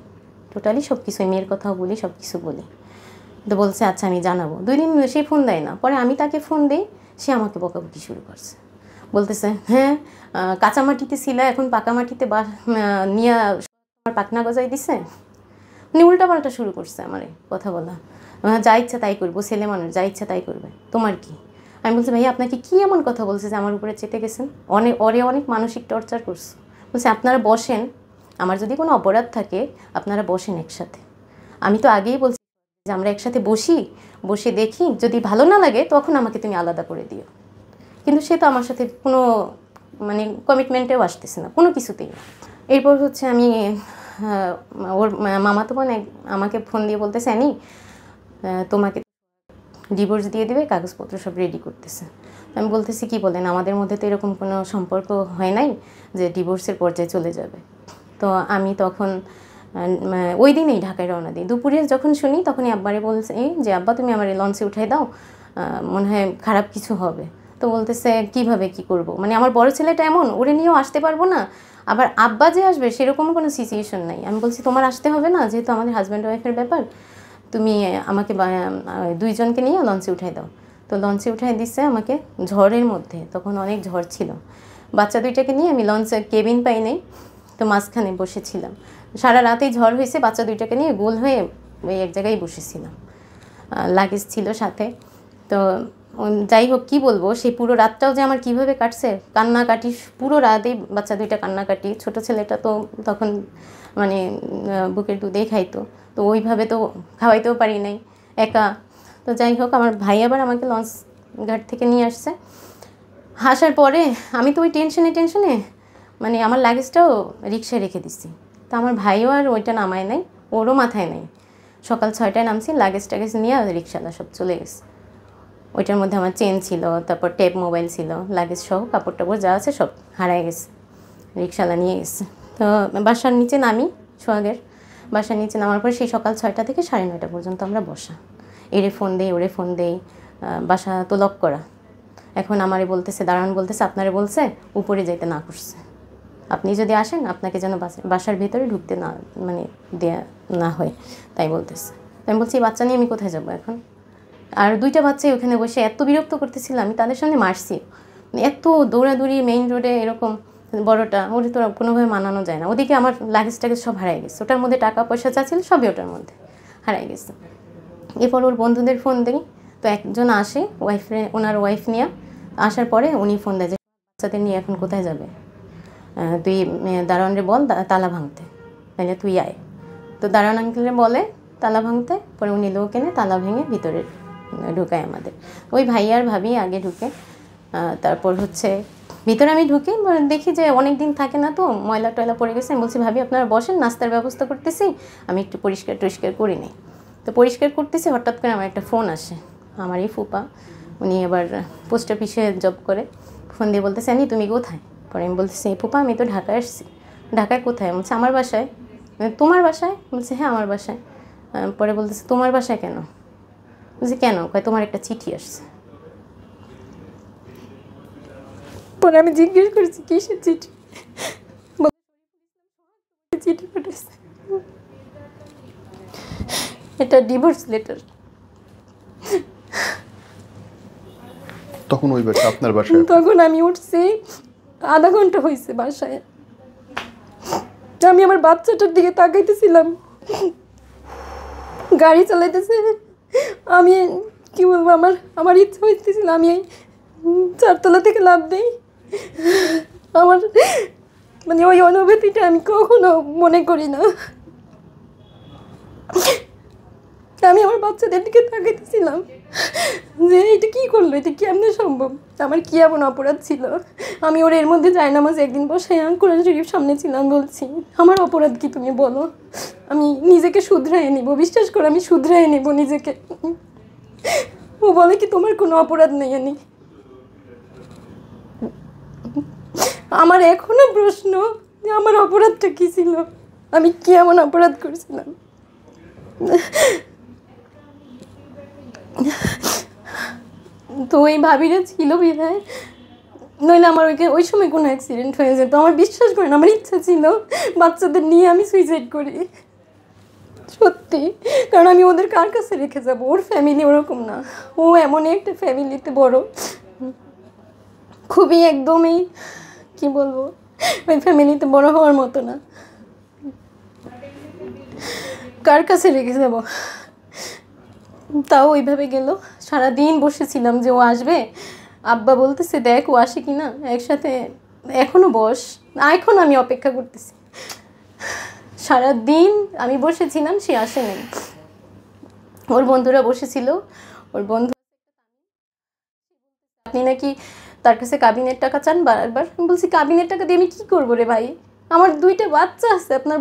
টোটালি সব কিছু, মেয়ের কথাও বলি, সব কিছু বলি। তো বলছে আচ্ছা আমি জানাবো। 2 দিন সে ফোন দেয় না, পরে আমি তাকে ফোন দিই, সে আমাকে বকাবকি শুরু করছে। বলতেছে হ্যাঁ কাঁচা মাটিতে ছিল, এখন পাকা মাটিতে নিয়ে আমার পাখনা গজাই দিছে, উনি উল্টাপাল্টা শুরু করছে আমারে কথা বলা, যা ইচ্ছা তাই করবো, ছেলে মানুষ যা ইচ্ছা তাই করবে, তোমার কি? আমি বলছি ভাইয়া আপনাকে কি এমন কথা বলছে যে আমার উপরে চেতে গেছেন? অনেক মানসিক টর্চার করছে। বলছে আপনারা বসেন, আমার যদি কোনো অপরাধ থাকে আপনারা বসেন একসাথে। আমি তো আগেই বলছি যে আমরা একসাথে বসে দেখি, যদি ভালো না লাগে তখন আমাকে তুমি আলাদা করে দিও। কিন্তু সে তো আমার সাথে কোনো মানে কমিটমেন্টেও আসতেছে না, কোনো কিছুতেই না। এরপর হচ্ছে আমি ওর মামাতো বোন আমাকে ফোন দিয়ে বলতেছে অ্যানি তোমাকে ডিভোর্স দিয়ে দেবে, কাগজপত্র সব রেডি করতেছে। আমি বলতেছি কি বলেন, আমাদের মধ্যে তো এরকম কোনো সম্পর্ক হয় নাই যে ডিভোর্সের পর্যায়ে চলে যাবে। তো আমি তখন ওই দিনেই ঢাকায় রওনা দিই। দুপুরে যখন শুনি তখনই আব্বারে বলছে যে আব্বা তুমি আমার লঞ্চে উঠাই দাও, মনে হয় খারাপ কিছু হবে। তো বলতেছে কিভাবে কি করব, মানে আমার বড় ছেলেটা এমন, ওরে নিয়েও আসতে পারবো না, আবার আব্বা যে আসবে সেরকম কোনো সিচুয়েশন নাই। আমি বলছি তোমার আসতে হবে না, যেহেতু আমাদের হাজব্যান্ড ওয়াইফের ব্যাপার, তুমি আমাকে দুইজনকে নিয়ে লঞ্চে উঠাই দাও। তো লঞ্চে উঠাই দিচ্ছে আমাকে ঝড়ের মধ্যে, তখন অনেক ঝড় ছিল। বাচ্চা দুইটাকে নিয়ে আমি লঞ্চের কেবিন পাই নাই, তো মাঝখানে বসেছিলাম। সারা রাতেই ঝড় হয়েছে, বাচ্চা দুইটাকে নিয়ে গোল হয়ে ওই এক জায়গায় বসেছিলাম, লাগেজ ছিল সাথে। তো যাই হোক কী বলবো, সেই পুরো রাতটাও যে আমার কীভাবে কাটছে, কান্নাকাটি, পুরো রাতেই বাচ্চা দুইটা কান্নাকাটি। ছোটো ছেলেটা তো তখন মানে বুকের দুধেই খাইতো, তো ওইভাবে তো খাওয়াইতেও পারি নাই একা। তো যাই হোক আমার ভাই আবার আমাকে লঞ্চ ঘাট থেকে নিয়ে আসছে। আসার পরে আমি তো ওই টেনশনে মানে আমার লাগেজটাও রিক্সায় রেখে দিচ্ছি। তো আমার ভাইও আর ওইটা নামায় নাই, ওরও মাথায় নাই। সকাল 6টায় নামছি, লাগেজ টাগেজ নিয়ে রিক্সালা সব চলে গেছে। ওইটার মধ্যে আমার চেন ছিল, তারপর টেপ মোবাইল ছিল, লাগেজ সহ কাপড় টাপড় যা আছে সব হারায় গেছে, রিক্সালা নিয়ে গেছে। তো বাসার নিচে নামি, সোহাগের বাসার নিচে নামার পরে সেই সকাল 6টা থেকে 9:30 পর্যন্ত আমরা বসা, এরে ফোন দেই ওরে ফোন দেই, বাসা তো লক করা। এখন আমারে বলতেছে, দাঁড়ান বলতেছে আপনারে বলছে উপরে যাইতে না করছে, আপনি যদি আসেন আপনাকে যেন বাসার ভেতরে ঢুকতে না মানে দেয়া না হয়, তাই বলতেছে। আমি বলছি বাচ্চা নিয়ে আমি কোথায় যাবো এখন? আর দুইটা বাচ্চাই ওখানে বসে এত বিরক্ত করতেছিল, আমি তাদের সামনে মারছি, এত দৌড়াদৌড়ি মেইন রোডে এরকম, বড়টা ওটা তো কোনোভাবে মানানো যায় না। ওদিকে আমার লাগেজ টাগেজ সব হারাই গেছে, ওটার মধ্যে টাকা পয়সা যা ছিল সবই ওটার মধ্যে হারাই গেছে। এরপর ওর বন্ধুদের ফোন দিই, তো একজন আসে ওনার ওয়াইফ নিয়ে, আসার পরে উনি ফোন দেয় যে বাচ্চাদের নিয়ে এখন কোথায় যাবে, তুই দারোয়ানরে বল তালা ভাঙতে, তাইলে তুই আয়। তো দারোয়ান আঙ্কেলে বলে তালা ভাঙতে, পরে উনি লোক এনে তালা ভেঙে ভিতরে ঢুকায় আমাদের। ওই ভাই আর ভাবি আগে ঢুকে, তারপর হচ্ছে ভিতরে আমি ঢুকি, দেখি যে অনেক দিন থাকে না, তো ময়লা টয়লা পড়ে গেছে। আমি বলছি ভাবি আপনারা বসেন, নাস্তার ব্যবস্থা করতেছি, আমি একটু পরিষ্কার করি নিই। তো পরিষ্কার করতেছি, হঠাৎ করে আমার একটা ফোন আসে, আমার এই ফুপা, উনি এবার পোস্ট অফিসে জব করে, ফোন দিয়ে বলতেছে আনি তুমি কোথায়? পরে আমি বলতেছি এই ফুপা আমি তো ঢাকায় আসছি। ঢাকায় কোথায়? বলছে আমার বাসায়। তোমার বাসায়? বলছে হ্যাঁ আমার বাসায়। পরে বলতেছে তোমার বাসায় কেন? বলছে কেন? কয় তোমার একটা চিঠি আসছে। পরে আমি জিজ্ঞেস করেছি কিসের চিঠি? চিঠি পাঠাচ্ছে, এটা ডিভোর্স লেটার। তখন ওই বাসা আপনার বাসায়? তখন আমি উঠছি, আধা ঘন্টা হয়েছে বাসায়, আমি আমার বাচ্চাটার দিকে তাকাইতেছিলাম, গাড়ি চালাইতেছে, আমি কি বলবো, আমার ইচ্ছা হইতেছিল আমি 4তলা থেকে লাফ দিই। আমার মানে ওই অনুভূতিটা আমি কখনো মনে করি না। আমি আমার বাচ্চাদের দিকে তাকাইতেছিলাম যে এটা কী করলো, এটা কেমনে সম্ভব, আমার কী এমন অপরাধ ছিল। আমি ওর এর মধ্যে জায়নামাজ একদিন বসে কোরআন শরীফ সামনে ছিলাম, বলছি আমার অপরাধ কি তুমি বলো, আমি নিজেকে শুধরাই নিব, বিশ্বাস করে আমি শুধরাই নেব নিজেকে। ও বলে কি তোমার কোনো অপরাধ নেই। আমার এখনো প্রশ্ন যে আমার অপরাধটা কী ছিল, আমি কি এমন অপরাধ করেছিলাম। তো ওই ভাবিরা ছিল বিধায়, নইলে আমার ওই সময় কোনো অ্যাক্সিডেন্ট হয়ে যেত। আমার বিশ্বাস করেন আমার ইচ্ছা ছিল বাচ্চাদের নিয়ে আমি সুইসাইড করি, সত্যি। কারণ আমি ওদের কার কাছে রেখে যাব, ওর ফ্যামিলি ওরকম না, ও এমনই একটা ফ্যামিলিতে বড়, খুবই একদমই কি বলবো, ওই ফ্যামিলিতে বড় হওয়ার মতো না। কার কাছে রেখে যাব? তাও ওইভাবে গেল। সারাদিন বসেছিলাম যে ও আসবে। আব্বা বলতেছে দেখ ও আসে কি না একসাথে, এখনও বস। এখন আমি অপেক্ষা করতেছি। সারাদিন আমি বসেছিলাম, সে আসে নাই। ওর বন্ধুরা বসেছিল, ওর বন্ধু আপনি নাকি তার কাছে কাবিনের টাকা চান বারবার। আমি বলছি কাবিনের টাকা দিয়ে আমি কী করবো রে ভাই, আমার 2টা বাচ্চা আছে, আপনার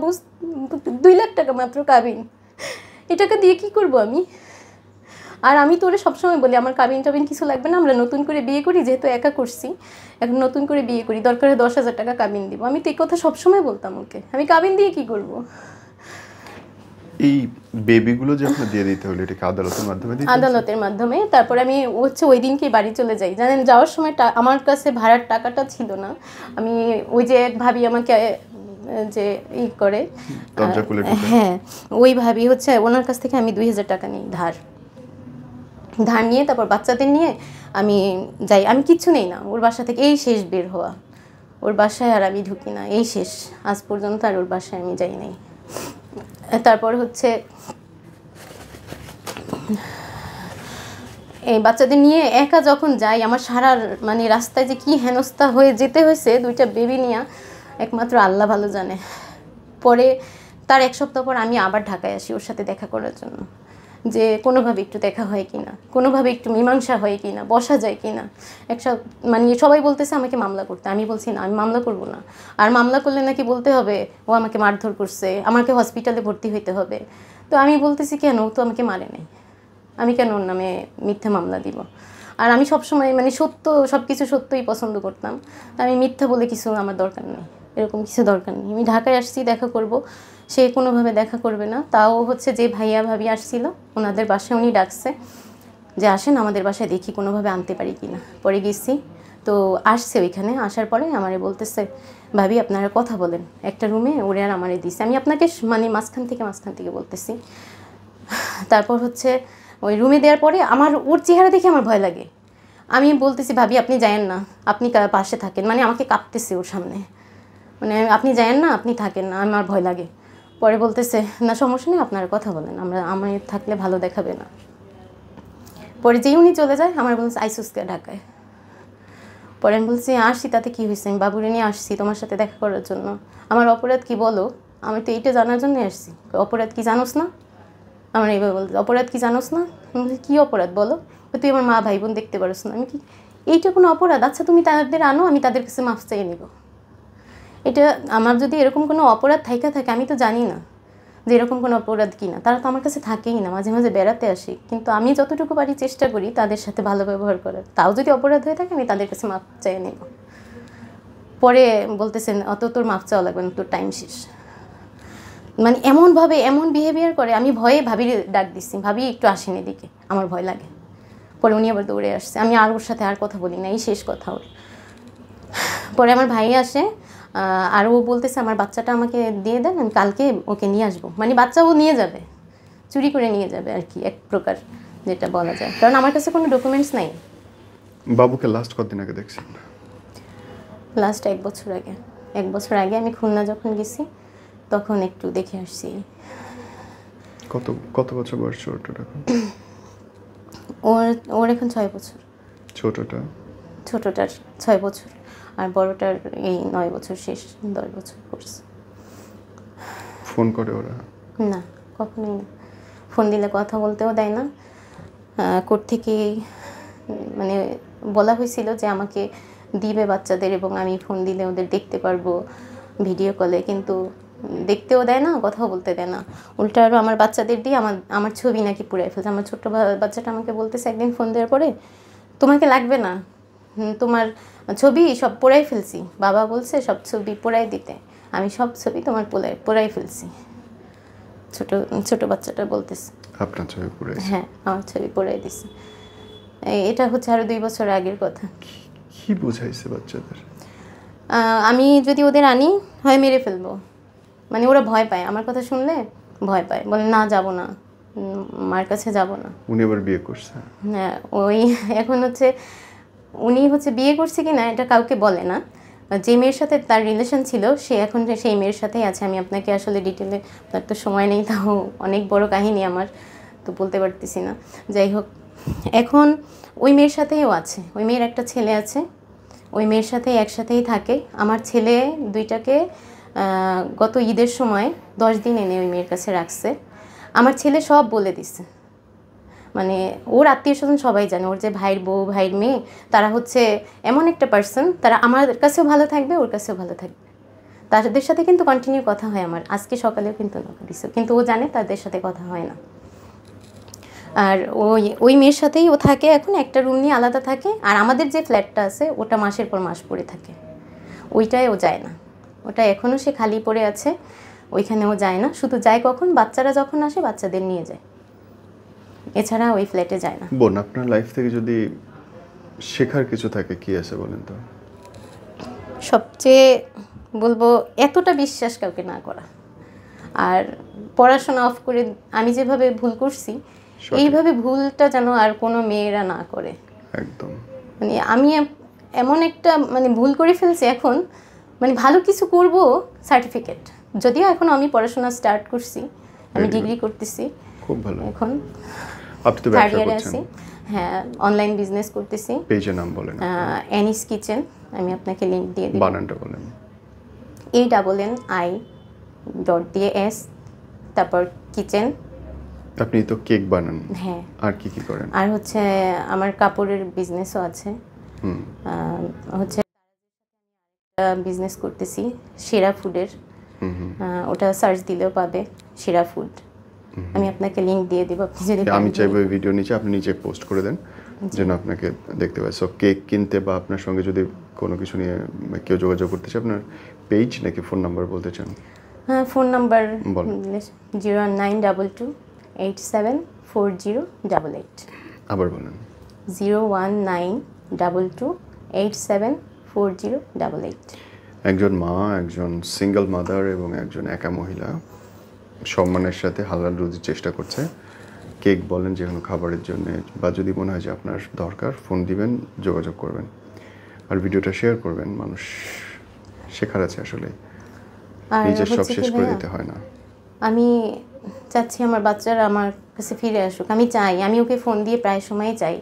2 লাখ টাকা মাত্র কাবিন, এই টাকা দিয়ে কী করবো আমি? আর আমি তো ওরা সবসময় বলি আমার কাবিন টাবিন কিছু লাগবে না, আমরা নতুন করে বিয়ে করি, যেহেতু একা করছি এখন নতুন করে বিয়ে করি, দরকার হয় 10,000 টাকা কাবিন দিব। আমি তো এই কথা সবসময় বলতাম ওকে, আমি কাবিন দিয়ে কী করবো? এই বেবিগুলো যে আপনার দিয়ে দিতে হলো, এটা কি আদালতের মাধ্যমে দিতে? আদালতের মাধ্যমে। তারপরে আমি ওই দিনকেই বাড়ি চলে যাই। জানেন যাওয়ার সময় আমার কাছে ভাড়ার টাকাটা ছিল না। আমি ওই যে ভাবি আমাকে যে করে, হ্যাঁ ওই ভাবি হচ্ছে ওনার কাছ থেকে আমি 2,000 টাকা নিই ধার নিয়ে, তারপর বাচ্চাদের নিয়ে আমি যাই। আমি কিচ্ছু নেই না ওর বাসা থেকে, এই শেষ বের হওয়া ওর বাসায়, আর আমি ঢুকি না, এই শেষ। আজ পর্যন্ত আর ওর বাসায় আমি যাই নাই। তারপর হচ্ছে এই বাচ্চাদের নিয়ে একা যখন যাই, আমার সারা মানে রাস্তায় যে কি হেনস্থা হয়ে যেতে হয়েছে 2টা বেবি নিয়ে, একমাত্র আল্লাহ ভালো জানে। পরে তার 1 সপ্তাহ পর আমি আবার ঢাকায় আসি ওর সাথে দেখা করার জন্য, যে কোনোভাবে একটু দেখা হয় কি না, কোনোভাবে একটু মীমাংসা হয় কি না, বসা যায় কি না। মানে সবাই বলতেছে আমাকে মামলা করতে, আমি বলছি না আমি মামলা করব না। আর মামলা করলে নাকি বলতে হবে ও আমাকে মারধর করছে, আমাকে হসপিটালে ভর্তি হইতে হবে। তো আমি বলতেছি কেন, ও তো আমাকে মারে নাই, আমি কেন ওর নামে মিথ্যা মামলা দিব? আর আমি সবসময় মানে সব কিছু সত্যই পছন্দ করতাম। আমি মিথ্যা বলে কিছু আমার দরকার নেই, এরকম কিছু দরকার নেই। আমি ঢাকায় আসছি দেখা করব, সে কোনোভাবে দেখা করবে না। তাও হচ্ছে যে ভাইয়া ভাবি আসছিল ওনাদের বাসায়, উনি ডাকছে যে আসেন আমাদের বাসায় দেখি কোনোভাবে আনতে পারি কি না। পরে গেছি, তো আসছে ওইখানে। আসার পরে আমারে বলতেছে ভাবি আপনারা কথা বলেন একটা রুমে, ওরে আর আমারে দিছে। আমি আপনাকে মানে মাঝখান থেকে বলতেছি। তারপর হচ্ছে ওই রুমে দেওয়ার পরে আমার ওর চেহারা দেখে আমার ভয় লাগে। আমি বলতেছি ভাবি আপনি যায়েন না, আপনি পাশে থাকেন, মানে আমাকে কাঁপতেছে ওর সামনে, মানে আপনি যায়েন না, আপনি থাকেন না, আমার ভয় লাগে। পরে বলতেছে না সমস্যা নেই আপনারা কথা বলেন, আমি থাকলে ভালো দেখাবে না। পরে যেই উনি চলে যায় আমার বলছে আইসুসকে ঢাকায়। পরে আমি বলছি আসছি, তাতে কী হয়েছে, আমি বাবুরে নিয়ে আসছি তোমার সাথে দেখা করার জন্য, আমার অপরাধ কি বলো? আমি তো এইটা জানার জন্যই আসছি। অপরাধ কি জানোস না? আমার এইভাবে বলতে, অপরাধ কি জানোস না? আমি বলছি কী অপরাধ বলো? তুই আমার মা ভাই বোন দেখতে পারোস না? আমি কি এইটা কোনো অপরাধ? আচ্ছা তুমি তাদের আনো, আমি তাদের কাছে মাফ চেয়ে নিব। এটা আমার যদি এরকম কোনো অপরাধ থাকে আমি তো জানি না যে এরকম কোনো অপরাধ কিনা। তারা তো আমার কাছে থাকেই না, মাঝে মাঝে বেড়াতে আসি, কিন্তু আমি যতটুকু পারি চেষ্টা করি তাদের সাথে ভালো ব্যবহার করার। তাও যদি অপরাধ হয়ে থাকে আমি তাদের কাছে মাফ চেয়ে নেব। পরে বলতেছেন অত তোর মাফ চাওয়া লাগবে না, তোর টাইম শেষ। মানে এমনভাবে এমন বিহেভিয়ার করে, আমি ভয়ে ভাবির ডাক দিচ্ছি, ভাবি একটু আসেন এদিকে, আমার ভয় লাগে। পরে উনি আবার দৌড়ে আসছে, আমি আর ওর সাথে আর কথা বলি না, এই শেষ কথা ওর। পরে আমার ভাই আসে, আর ও বলতেছে আমার বাচ্চাটা আমাকে দিয়ে দেন, আমি কালকে ওকে নিয়ে আসবো। মানে বাচ্চা ও নিয়ে যাবে, চুরি করে নিয়ে যাবে আর কি, এক প্রকার যেটা বলা যায়, কারণ আমার কাছে কোনো ডকুমেন্টস নাই। বাবুকে লাস্ট কতদিন আগে দেখছেন? লাস্ট 1 বছর আগে। 1 বছর আগে আমি খুলনা যখন গেছি তখন একটু দেখে আসছি। কত বছর বয়স ছোটটা? ওর এখন 6 বছর। ছোটটার 6 বছর, আর বড়টার এই 9 বছর শেষ, 10 বছর পড়ছে। ফোন করে ওরা? না, কখনোই না। ফোন দিলে কথা বলতেও দেয় না। কোর্ট থেকে মানে বলা হয়েছিল যে আমাকে দিবে বাচ্চাদের, এবং আমি ফোন দিলে ওদের দেখতে পারবো ভিডিও কলে, কিন্তু দেখতেও দেয় না, কথাও বলতে দেয় না। উল্টা আরও আমার বাচ্চাদের দিয়ে আমার ছবি নাকি পুরাই ফেলছে। আমার ছোট্ট বাচ্চাটা আমাকে বলতেছে একদিন ফোন দেওয়ার পরে, তোমাকে লাগবে না, তোমার ছবি সব পোড়াই ফেলছি, বাবা বলছে সব ছবি পোড়াই দিতে, আমি সব ছবি তোমার পোড়াই ফেলছি। ছোট বাচ্চাটা বলতেছে আপনার ছবি পোড়াই? হ্যাঁ, আমার ছবি পোড়াই দিছে। এটা হচ্ছে আরও 2 বছর আগের কথা। কি বুঝাইছে বাচ্চাদের? আমি যদি ওদের আনি হয় মেরে ফেলবো, মানে ওরা ভয় পায়, আমার কথা শুনলে ভয় পায়, বলে না যাব না, মার কাছে যাব না। উনি আবার বিয়ে করছে? হ্যাঁ, ওই এখন হচ্ছে উনি বিয়ে করছে কি না এটা কাউকে বলে না, যে মেয়ের সাথে তার রিলেশন ছিল সে এখন সেই মেয়ের সাথেই আছে। আমি আপনাকে আসলে ডিটেলে, তার তো সময় নেই, তাও অনেক বড় কাহিনী আমার, তো বলতে পারতেছি না। যাই হোক, এখন ওই মেয়ের সাথেও আছে, ওই মেয়ের একটা ছেলে আছে, ওই মেয়ের সাথেই একসাথেই থাকে। আমার ছেলে দুইটাকে গত ঈদের সময় 10 দিন এনে ওই মেয়ের কাছে রাখছে। আমার ছেলে সব বলে দিচ্ছে, মানে ওর আত্মীয় স্বজন সবাই জানে, ওর যে ভাইয়ের বউ ভাইয়ের মেয়ে তারা হচ্ছে এমন একটা পার্সন, তারা আমার কাছেও ভালো থাকবে, ওর কাছেও ভালো থাকবে। তাদের সাথে কিন্তু কন্টিনিউ কথা হয় আমার, আজকে সকালেও কিন্তু দিছে, কিন্তু ও জানে তাদের সাথে কথা হয় না। আর ওই মেয়ের সাথেই ও থাকে, এখন একটা রুম নিয়ে আলাদা থাকে। আর আমাদের যে ফ্ল্যাটটা আছে ওটা মাসের পর মাস পড়ে থাকে, ওইটায় ও যায় না, ওটা এখনও সে খালি পড়ে আছে, ওইখানে ও যায় না। শুধু যায় কখন বাচ্চারা যখন আসে বাচ্চাদের নিয়ে যায়, এছাড়া ওই ফ্ল্যাটে যায় না। বোন, আপনার লাইফ থেকে যদি শেখার কিছু থাকে কি আছে বলেন তো? সবচেয়ে বলবো এতটা বিশ্বাস কাউকে না করা, আর পড়াশোনা অফ করে আমি যেভাবে ভুল করছি এইভাবে ভুলটা যেন আর কোনো মেয়েরা না করে। একদম, মানে আমি এমন একটা মানে ভুল করে ফেলছি এখন, মানে ভালো কিছু করব সার্টিফিকেট, যদিও এখন আমি পড়াশোনা স্টার্ট করছি, আমি ডিগ্রি করতেছি খুব ভালো। এখন আপনি তো থার্ড ব্যবসা ইয়ারে করছেন, আছি। হ্যাঁ, অনলাইন বিজনেস করতেছি। পেজের নাম বলেন, অ্যানিস কিচেন, আমি আপনাকে লিংক দিয়ে দিই। বানানটা বলেন। ANNI.DS তারপর কিচেন। আপনি তো কেক বানান, হ্যাঁ, আর কি কি করেন? আর হচ্ছে আমার কাপড়ের বিজনেসও আছে। হুম, হচ্ছে বিজনেস করতেছি সেরা ফুডের, ওটা সার্চ দিলেও পাবে, সেরা ফুড। আমি আপনাকে লিংক দিয়ে দিব, আপনি যদি আমি চাইবো এই ভিডিও নিচে আপনি নিচে পোস্ট করে দেন যেন আপনাকে দেখতে পাই। সো কেক কিনতে বা আপনার সঙ্গে যদি কোনো কিছু নিয়ে কেউ যোগাযোগ করতে চায়, আপনার পেজ নাকি ফোন নাম্বার বলতে চান? হ্যাঁ, ফোন নাম্বার বলুন। 01922874088। আবার বলেন। 01922874088। একজন মা, একজন সিঙ্গেল মাদার এবং একজন একা মহিলা সম্মানের সাথে হালাল রুজির চেষ্টা করছে। কেক বলেন, যে কোনো খাবারের জন্য, বা যদি মনে হয় যে আপনার দরকার, ফোন দিবেন, যোগাযোগ করবেন, আর ভিডিওটা শেয়ার করবেন। মানুষ শেখার আছে আসলে, আর নিজের সব হচ্ছে শেষ কি করে ভাইয়া, দিতে হয় না। আমি চাচ্ছি আমার বাচ্চারা আমার কাছে ফিরে আসুক। আমি চাই, আমি ওকে ফোন দিয়ে প্রায় সময়ই চাই,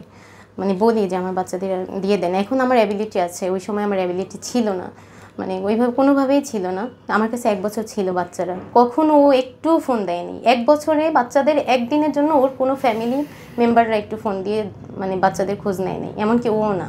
মানে বলি যে আমার বাচ্চাদের দিয়ে দেন। এখন আমার অ্যাবিলিটি আছে, ওই সময় আমার অ্যাবিলিটি ছিল না, মানে ওইভাবে কোনোভাবেই ছিল না। আমার কাছে 1 বছর ছিল বাচ্চারা, কখনো ও একটুও ফোন দেয়নি। 1 বছরে বাচ্চাদের একদিনের জন্য ওর কোনো ফ্যামিলি মেম্বাররা একটু ফোন দিয়ে মানে বাচ্চাদের খোঁজ নেয় নাই, এমনকি ও না।